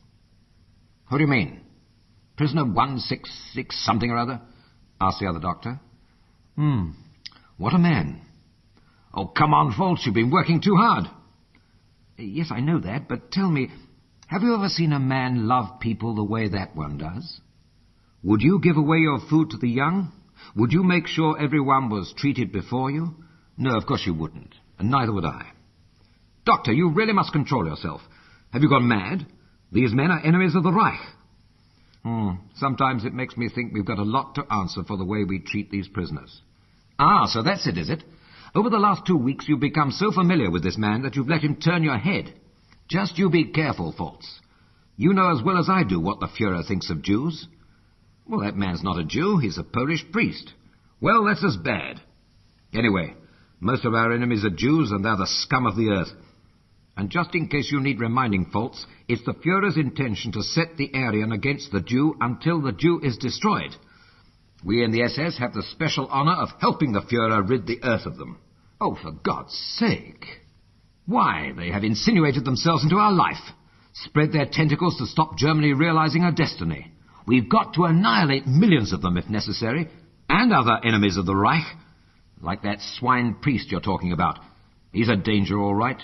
Speaker 3: Who do you mean? Prisoner 166 something or other? Asked the other doctor. What a man. Oh, come on, Foltz, you've been working too hard. Yes, I know that, but tell me, have you ever seen a man love people the way that one does? Would you give away your food to the young? Would you make sure everyone was treated before you? No, of course you wouldn't, and neither would I. Doctor, you really must control yourself. Have you gone mad? These men are enemies of the Reich. Sometimes it makes me think we've got a lot to answer for the way we treat these prisoners. Ah, so that's it, is it? Over the last 2 weeks you've become so familiar with this man that you've let him turn your head. Just you be careful, Foltz. You know as well as I do what the Fuhrer thinks of Jews. Well, that man's not a Jew, he's a Polish priest. Well, that's as bad. Anyway, most of our enemies are Jews, and they're the scum of the earth. And just in case you need reminding, Foltz, it's the Fuhrer's intention to set the Aryan against the Jew until the Jew is destroyed. We in the SS have the special honor of helping the Fuhrer rid the earth of them. Oh, for God's sake! Why, they have insinuated themselves into our life, spread their tentacles to stop Germany realizing her destiny. We've got to annihilate millions of them if necessary, and other enemies of the Reich, like that swine priest you're talking about. He's a danger, all right.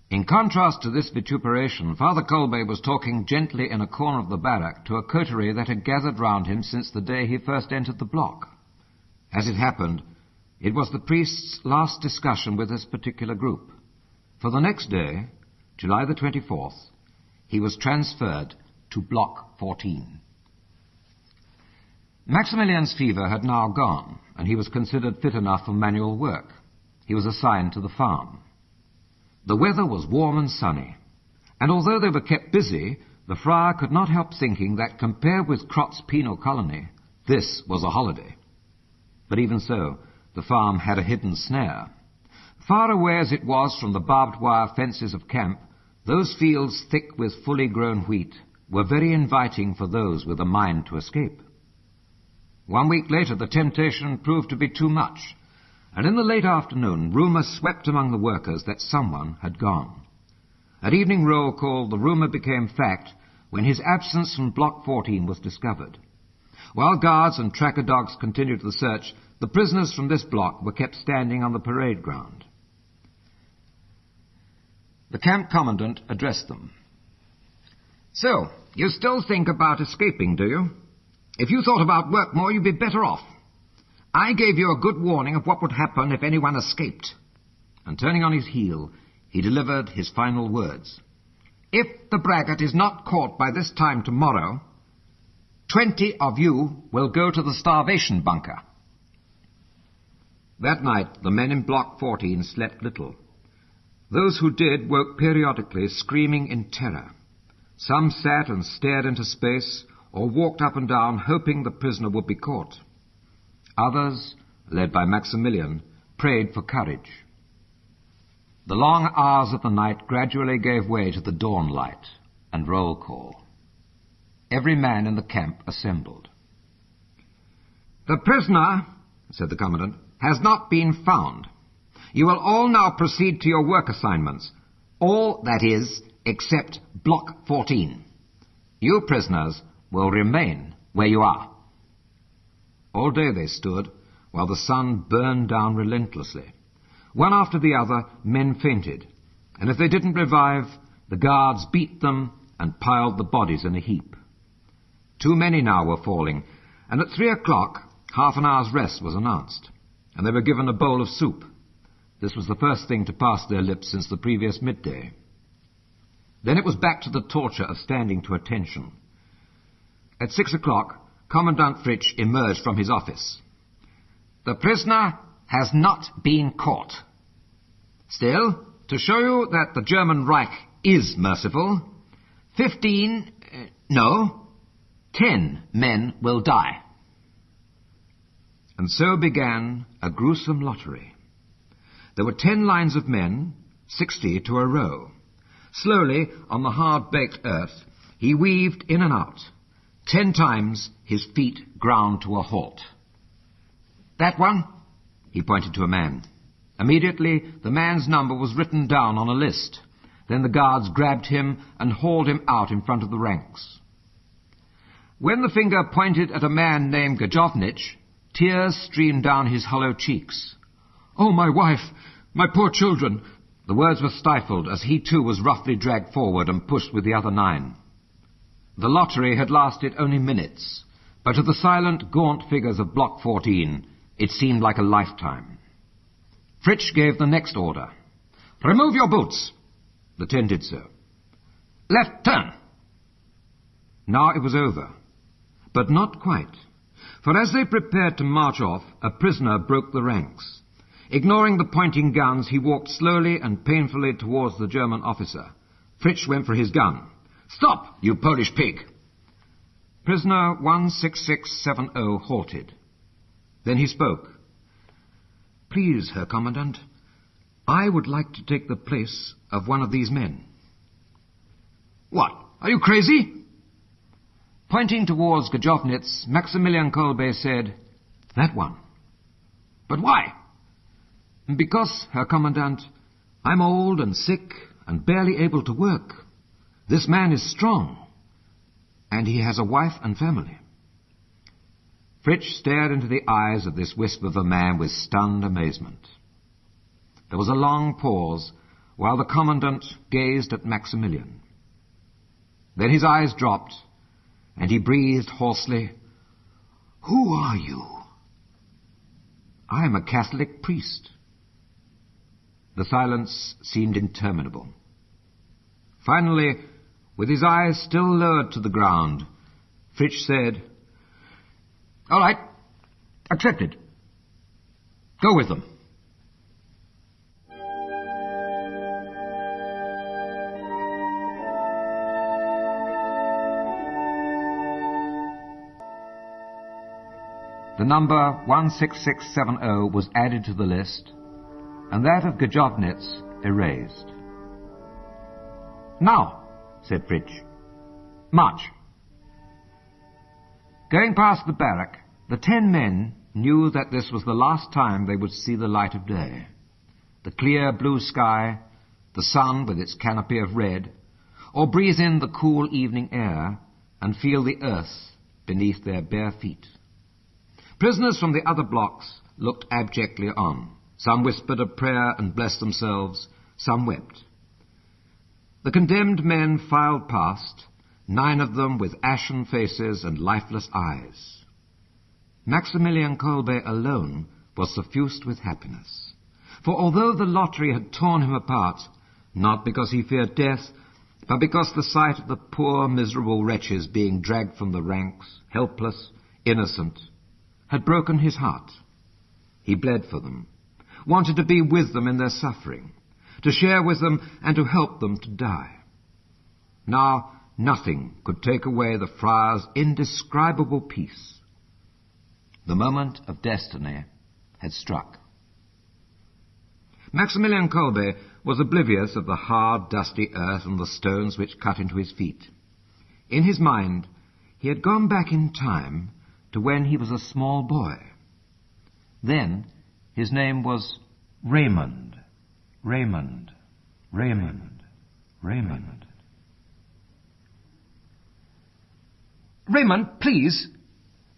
Speaker 3: In contrast to this vituperation, Father Kolbe was talking gently in a corner of the barrack to a coterie that had gathered round him since the day he first entered the block. As it happened, it was the priest's last discussion with this particular group. For the next day, July the 24th, he was transferred to Block 14. Maximilian's fever had now gone, and he was considered fit enough for manual work. He was assigned to the farm. The weather was warm and sunny, and although they were kept busy, the friar could not help thinking that compared with Krott's penal colony, this was a holiday. But even so, the farm had a hidden snare. Far away as it was from the barbed wire fences of camp, those fields thick with fully grown wheat were very inviting for those with a mind to escape. 1 week later, the temptation proved to be too much, and in the late afternoon, rumour swept among the workers that someone had gone. At evening roll call, the rumour became fact when his absence from Block 14 was discovered. While guards and tracker dogs continued the search, the prisoners from this block were kept standing on the parade ground. The camp commandant addressed them. So, you still think about escaping, do you? If you thought about work more, you'd be better off. I gave you a good warning of what would happen if anyone escaped. And turning on his heel, he delivered his final words. If the braggart is not caught by this time tomorrow, 20 of you will go to the starvation bunker. That night, the men in Block 14 slept little. Those who did woke periodically, screaming in terror. Some sat and stared into space, or walked up and down, hoping the prisoner would be caught. Others, led by Maximilian, prayed for courage. The long hours of the night gradually gave way to the dawn light and roll call. Every man in the camp assembled. The prisoner, said the commandant, has not been found. You will all now proceed to your work assignments. All, that is, except Block 14. You prisoners will remain where you are. All day they stood, while the sun burned down relentlessly. One after the other, men fainted, and if they didn't revive, the guards beat them and piled the bodies in a heap. Too many now were falling, and at 3 o'clock, half an hour's rest was announced, and they were given a bowl of soup. This was the first thing to pass their lips since the previous midday. Then it was back to the torture of standing to attention. At 6 o'clock, Commandant Fritsch emerged from his office. The prisoner has not been caught. Still, to show you that the German Reich is merciful, 10 men will die. And so began a gruesome lottery. There were 10 lines of men, 60 to a row. Slowly, on the hard-baked earth, he weaved in and out. 10 times his feet ground to a halt. That one? He pointed to a man. Immediately, the man's number was written down on a list. Then the guards grabbed him and hauled him out in front of the ranks. When the finger pointed at a man named Gajovnich, tears streamed down his hollow cheeks. "Oh, my wife! My poor children!" The words were stifled as he too was roughly dragged forward and pushed with the other 9. The lottery had lasted only minutes, but to the silent, gaunt figures of Block 14, it seemed like a lifetime. Fritsch gave the next order. "Remove your boots." The 10 did so. "Left turn." Now it was over, but not quite, for as they prepared to march off, a prisoner broke the ranks. Ignoring the pointing guns, he walked slowly and painfully towards the German officer. Fritsch went for his gun. "Stop, you Polish pig!" Prisoner 16670 halted. Then he spoke. "Please, Herr Commandant, I would like to take the place of one of these men." "What? Are you crazy?" Pointing towards Gajovnitz, Maximilian Kolbe said, "That one." "But why?" "Because, Herr Commandant, I'm old and sick and barely able to work. This man is strong, and he has a wife and family." Fritsch stared into the eyes of this wisp of a man with stunned amazement. There was a long pause while the Commandant gazed at Maximilian. Then his eyes dropped, and he breathed hoarsely, "Who are you?" "I am a Catholic priest." The silence seemed interminable. Finally, with his eyes still lowered to the ground, Fritsch said, "All right, accepted. Go with them." The number 16670 was added to the list, and that of Gajovnitz erased. "Now," said Fritsch, "march." Going past the barrack, the 10 men knew that this was the last time they would see the light of day. The clear blue sky, the sun with its canopy of red, or breathe in the cool evening air and feel the earth beneath their bare feet. Prisoners from the other blocks looked abjectly on. Some whispered a prayer and blessed themselves, some wept. The condemned men filed past, 9 of them with ashen faces and lifeless eyes. Maximilian Kolbe alone was suffused with happiness. For although the lottery had torn him apart, not because he feared death, but because the sight of the poor, miserable wretches being dragged from the ranks, helpless, innocent, had broken his heart. He bled for them, wanted to be with them in their suffering, to share with them and to help them to die. Now nothing could take away the friar's indescribable peace. The moment of destiny had struck. Maximilian Kolbe was oblivious of the hard, dusty earth and the stones which cut into his feet. In his mind, he had gone back in time to when he was a small boy. Then
Speaker 1: His name was Raymond. Raymond. Raymond. Raymond.
Speaker 3: Raymond, please.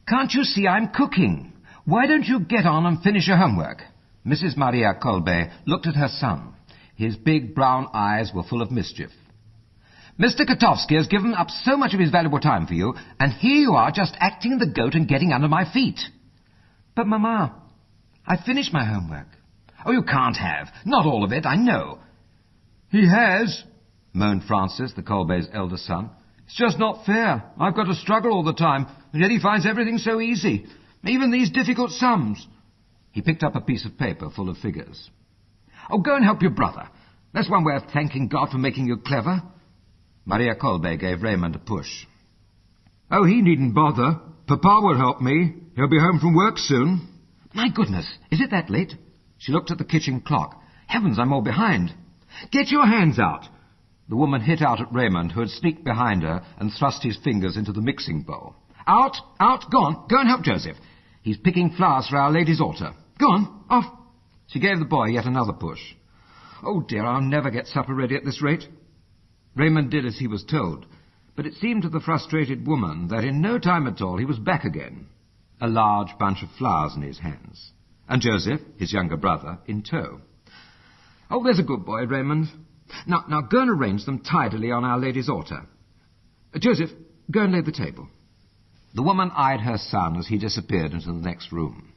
Speaker 3: Can't you see I'm cooking? Why don't you get on and finish your homework? Mrs. Maria Kolbe looked at her son. His big brown eyes were full of mischief. Mr. Kotovsky has given up so much of his valuable time for you, and here you are just acting the goat and getting under my feet. But, Mamma, I finished my homework. Oh, you can't have. Not all of it, I know. He has, moaned Francis, the Kolbe's elder son. It's just not fair. I've got to struggle all the time, and yet he finds everything so easy, even these difficult sums. He picked up a piece of paper full of figures. Oh, go and help your brother. That's one way of thanking God for making you clever. Maria Kolbe gave Raymond a push. Oh, he needn't bother. Papa will help me. He'll be home from work soon. My goodness, is it that late? She looked at the kitchen clock. Heavens, I'm all behind. Get your hands out. The woman hit out at Raymond, who had sneaked behind her and thrust his fingers into the mixing bowl. Out, out, go on, go and help Joseph. He's picking flowers for Our Lady's altar. Go on, off. She gave the boy yet another push. Oh dear, I'll never get supper ready at this rate. Raymond did as he was told, but it seemed to the frustrated woman that in no time at all he was back again, a large bunch of flowers in his hands, and Joseph, his younger brother, in tow. Oh, there's a good boy, Raymond. Now go and arrange them tidily on Our Lady's altar. Joseph, go and lay the table. The woman eyed her son as he disappeared into the next room.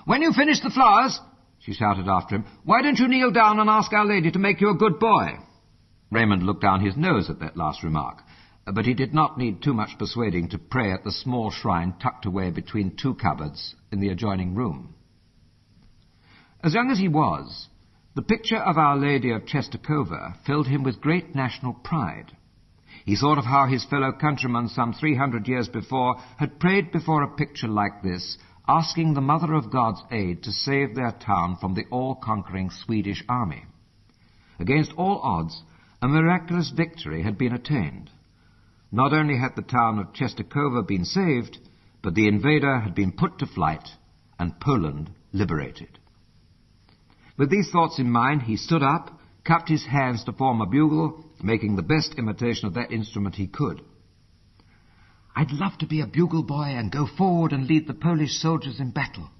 Speaker 3: When you finish the flowers, she shouted after him, why don't you kneel down and ask Our Lady to make you a good boy? Raymond looked down his nose at that last remark, but he did not need too much persuading to pray at the small shrine tucked away between two cupboards in the adjoining room. As young as he was, the picture of Our Lady of Czestochowa filled him with great national pride. He thought of how his fellow countrymen some 300 years before had prayed before a picture like this, asking the Mother of God's aid to save their town from the all-conquering Swedish army. Against all odds, a miraculous victory had been attained. Not only had the town of Czestochowa been saved, but the invader had been put to flight and Poland liberated. With these thoughts in mind, he stood up, cupped his hands to form a bugle, making the best imitation of that instrument he could. I'd love to be a bugle boy and go forward and lead the Polish soldiers in battle.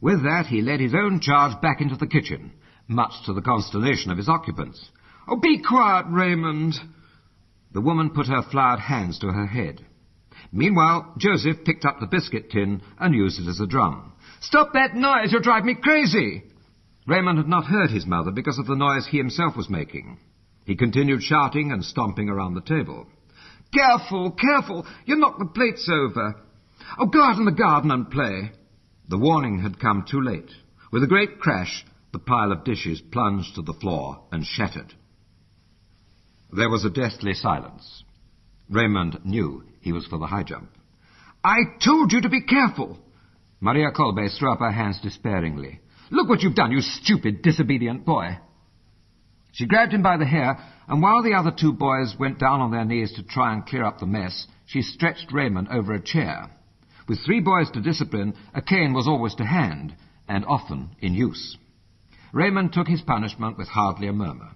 Speaker 3: With that, he led his own charge back into the kitchen, much to the consternation of his occupants. Oh, be quiet, Raymond. The woman put her floured hands to her head. Meanwhile, Joseph picked up the biscuit tin and used it as a drum. Stop that noise, you'll drive me crazy. Raymond had not heard his mother because of the noise he himself was making. He continued shouting and stomping around the table. Careful, careful, you'll knock the plates over. Oh, go out in the garden and play. The warning had come too late. With a great crash, the pile of dishes plunged to the floor and shattered. There was a deathly silence. Raymond knew he was for the high jump. I told you to be careful. Maria Kolbe threw up her hands despairingly. Look what you've done, you stupid, disobedient boy. She grabbed him by the hair, and while the other two boys went down on their knees to try and clear up the mess, she stretched Raymond over a chair. With 3 boys to discipline, a cane was always to hand, and often in use. Raymond took his punishment with hardly a murmur.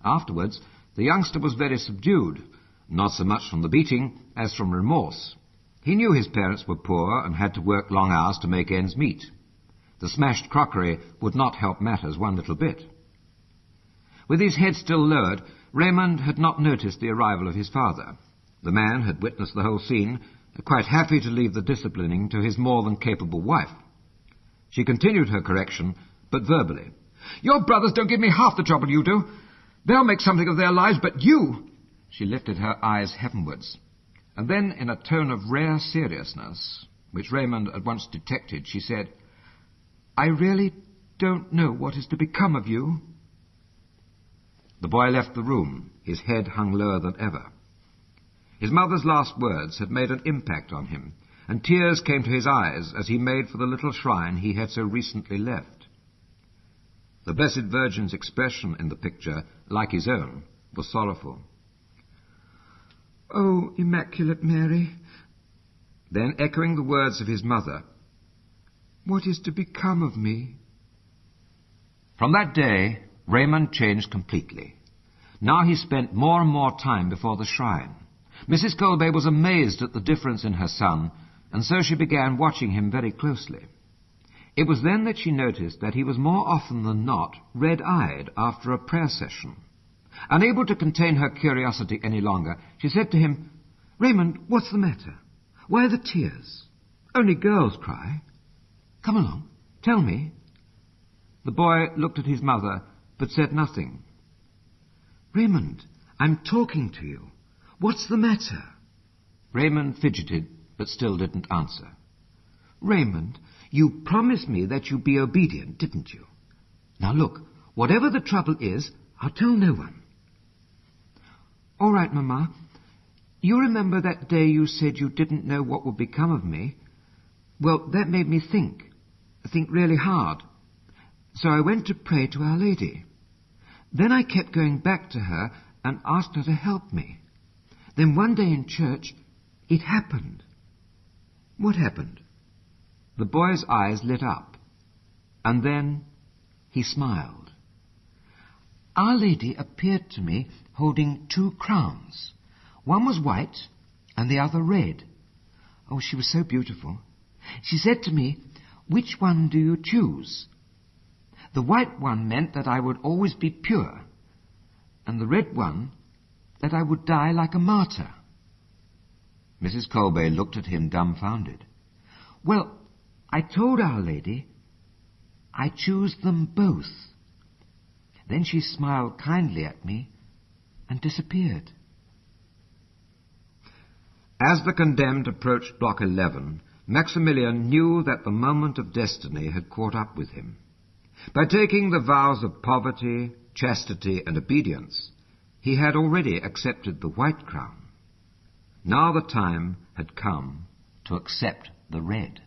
Speaker 3: Afterwards, the youngster was very subdued, not so much from the beating as from remorse. He knew his parents were poor and had to work long hours to make ends meet. The smashed crockery would not help matters one little bit. With his head still lowered, Raymond had not noticed the arrival of his father. The man had witnessed the whole scene, quite happy to leave the disciplining to his more than capable wife. She continued her correction, but verbally. Your brothers don't give me half the trouble you do. They'll make something of their lives, but you... She lifted her eyes heavenwards. And then, in a tone of rare seriousness, which Raymond at once detected, she said, I really don't know what is to become of you. The boy left the room, his head hung lower than ever. His mother's last words had made an impact on him, and tears came to his eyes as he made for the little shrine he had so recently left. The Blessed Virgin's expression in the picture, like his own, was sorrowful. Oh, Immaculate Mary. Then, echoing the words of his mother,
Speaker 2: What is to become of me?
Speaker 3: From that day, Raymond changed completely. Now he spent more and more time before the shrine. Mrs. Kolbe was amazed at the difference in her son, and so she began watching him very closely. It was then that she noticed that he was more often than not red-eyed after a prayer session. Unable to contain her curiosity any longer, she said to him, "Raymond, what's the matter? Why the tears? Only girls cry. Come along, tell me." The boy looked at his mother, but said nothing. "Raymond, I'm talking to you. What's the matter?" Raymond fidgeted, but still didn't answer. "Raymond, you promised me that you'd be obedient, didn't you? Now look, whatever the trouble is, I'll tell no one." "All right, Mama. You remember that day you said you didn't know what would become of me? Well, that made me think really hard. So I went to pray to Our Lady. Then I kept going back to her and asked her to help me. Then one day in church, it happened." "What happened?" The boy's eyes lit up, and then he smiled. "Our Lady appeared to me holding 2 crowns. One was white and the other red. Oh, she was so beautiful. She said to me, 'Which one do you choose?' The white one meant that I would always be pure, and the red one that I would die like a martyr." Mrs. Kolbe looked at him dumbfounded. "Well, I told Our Lady, I choose them both." Then she smiled kindly at me and disappeared. As the condemned approached Block 11, Maximilian knew that the moment of destiny had caught up with him. By taking the vows of poverty, chastity, and obedience, he had already accepted the white crown. Now the time had come to accept the red.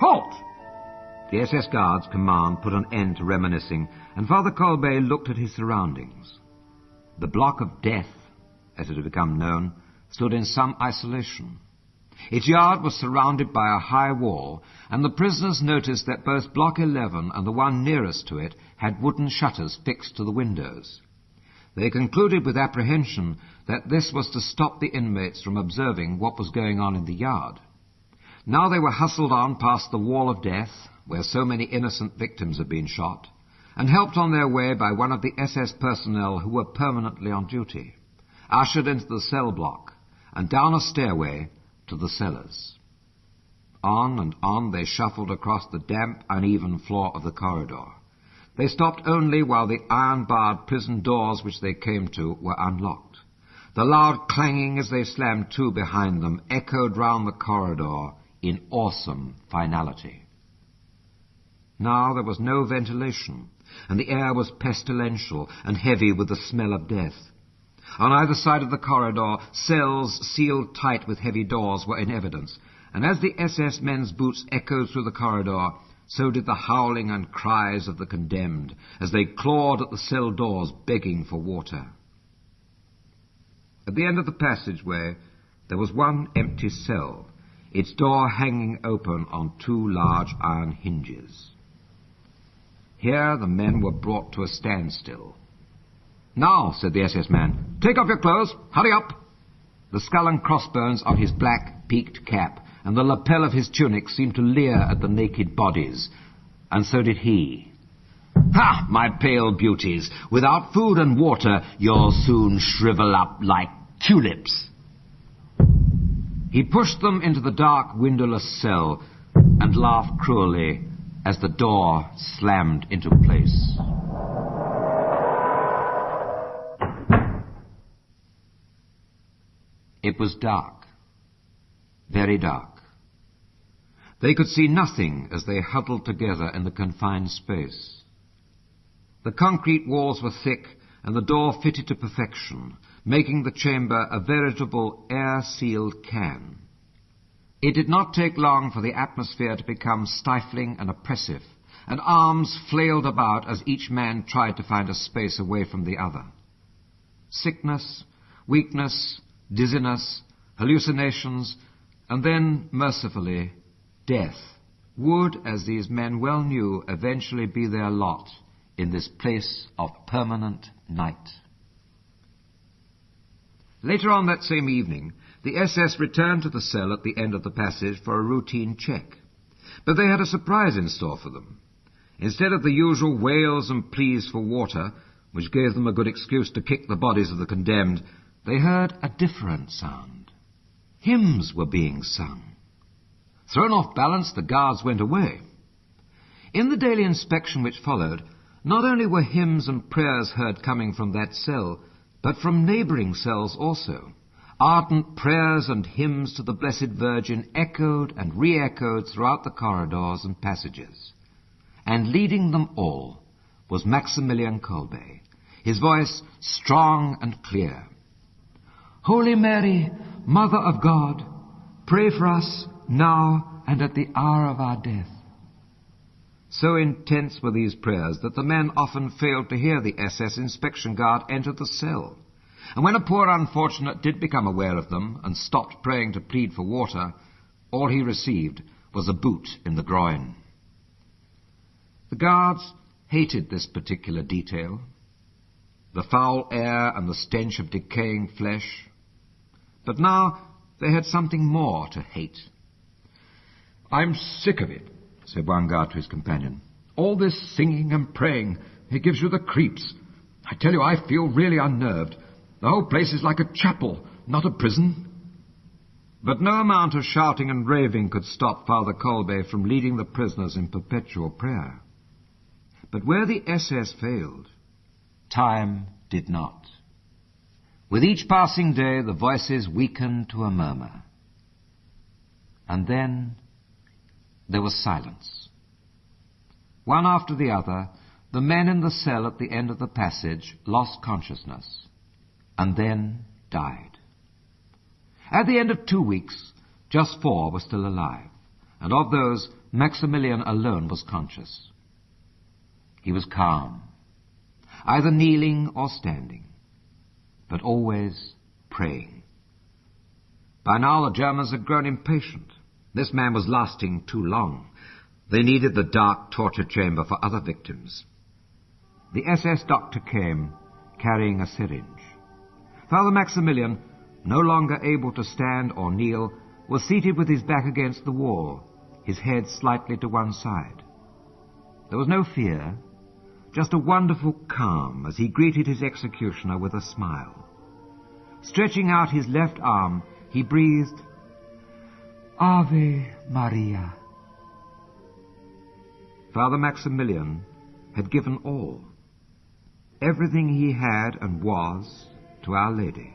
Speaker 3: Halt! The SS Guard's command put an end to reminiscing, and Father Kolbe looked at his surroundings. The block of death, as it had become known, stood in some isolation. Its yard was surrounded by a high wall, and the prisoners noticed that both Block 11 and the one nearest to it had wooden shutters fixed to the windows. They concluded with apprehension that this was to stop the inmates from observing what was going on in the yard. Now they were hustled on past the wall of death, where so many innocent victims had been shot, and helped on their way by one of the SS personnel who were permanently on duty, ushered into the cell block, and down a stairway to the cellars. On and on they shuffled across the damp, uneven floor of the corridor. They stopped only while the iron-barred prison doors which they came to were unlocked. The loud clanging as they slammed to behind them echoed round the corridor in awesome finality. Now there was no ventilation, and the air was pestilential and heavy with the smell of death. On either side of the corridor, cells sealed tight with heavy doors were in evidence, and as the SS men's boots echoed through the corridor, so did the howling and cries of the condemned as they clawed at the cell doors begging for water. At the end of the passageway there was one empty cell, its door hanging open on 2 large iron hinges. Here the men were brought to a standstill. "Now," said the SS man, "take off your clothes. Hurry up." The skull and crossbones of his black peaked cap and the lapel of his tunic seemed to leer at the naked bodies, and so did he. "Ha, my pale beauties! Without food and water, you'll soon shrivel up like tulips." He pushed them into the dark, windowless cell and laughed cruelly as the door slammed into place. It was dark, very dark. They could see nothing as they huddled together in the confined space. The concrete walls were thick and the door fitted to perfection, making the chamber a veritable air-sealed can. It did not take long for the atmosphere to become stifling and oppressive, and arms flailed about as each man tried to find a space away from the other. Sickness, weakness, dizziness, hallucinations, and then, mercifully, death would, as these men well knew, eventually be their lot in this place of permanent night. Later on that same evening, the SS returned to the cell at the end of the passage for a routine check. But they had a surprise in store for them. Instead of the usual wails and pleas for water, which gave them a good excuse to kick the bodies of the condemned, they heard a different sound. Hymns were being sung. Thrown off balance, the guards went away. In the daily inspection which followed, not only were hymns and prayers heard coming from that cell, but from neighbouring cells also. Ardent prayers and hymns to the Blessed Virgin echoed and re-echoed throughout the corridors and passages. And leading them all was Maximilian Kolbe, his voice strong and clear. Holy Mary, Mother of God, pray for us now and at the hour of our death. So intense were these prayers that the men often failed to hear the SS inspection guard enter the cell. And when a poor unfortunate did become aware of them and stopped praying to plead for water, all he received was a boot in the groin. The guards hated this particular detail, the foul air and the stench of decaying flesh. But now they had something more to hate.
Speaker 2: I'm sick of it, said one guard to his companion. All this singing and praying, it gives you the creeps. I tell you, I feel really unnerved. The whole place is like a chapel, not a prison.
Speaker 3: But no amount of shouting and raving could stop Father Kolbe from leading the prisoners in perpetual prayer. But where the SS failed, time did not. With each passing day, the voices weakened to a murmur. And then there was silence. One after the other, the men in the cell at the end of the passage lost consciousness, and then died. At the end of 2 weeks, just 4 were still alive, and of those, Maximilian alone was conscious. He was calm, either kneeling or standing, but always praying. By now the Germans had grown impatient. This man was lasting too long. They needed the dark torture chamber for other victims. The SS doctor came, carrying a syringe. Father Maximilian, no longer able to stand or kneel, was seated with his back against the wall, his head slightly to one side. There was no fear, just a wonderful calm as he greeted his executioner with a smile. Stretching out his left arm, he breathed, Ave Maria. Father Maximilian had given all, everything he had and was, to Our Lady,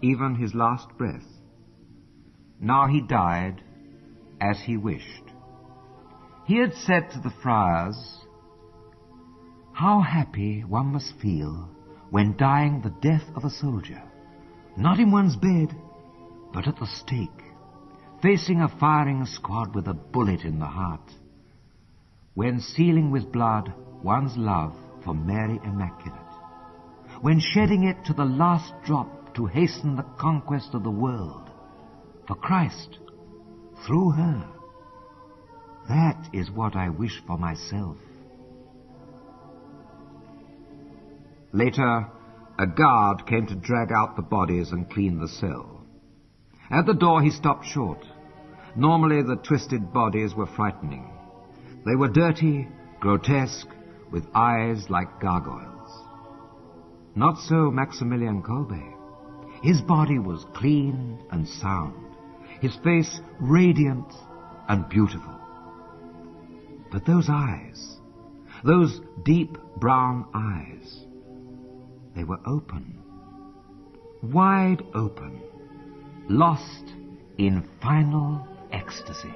Speaker 3: even his last breath. Now he died as he wished. He had said to the friars, how happy one must feel when dying the death of a soldier, not in one's bed, but at the stake, facing a firing squad with a bullet in the heart, when sealing with blood one's love for Mary Immaculate, when shedding it to the last drop to hasten the conquest of the world, for Christ, through her. That is what I wish for myself. Later, a guard came to drag out the bodies and clean the cell. At the door he stopped short. Normally the twisted bodies were frightening. They were dirty, grotesque, with eyes like gargoyles. Not so Maximilian Kolbe. His body was clean and sound.
Speaker 2: his face radiant and beautiful. But those eyes, those deep brown eyes, they were open, wide open, lost in final ecstasy.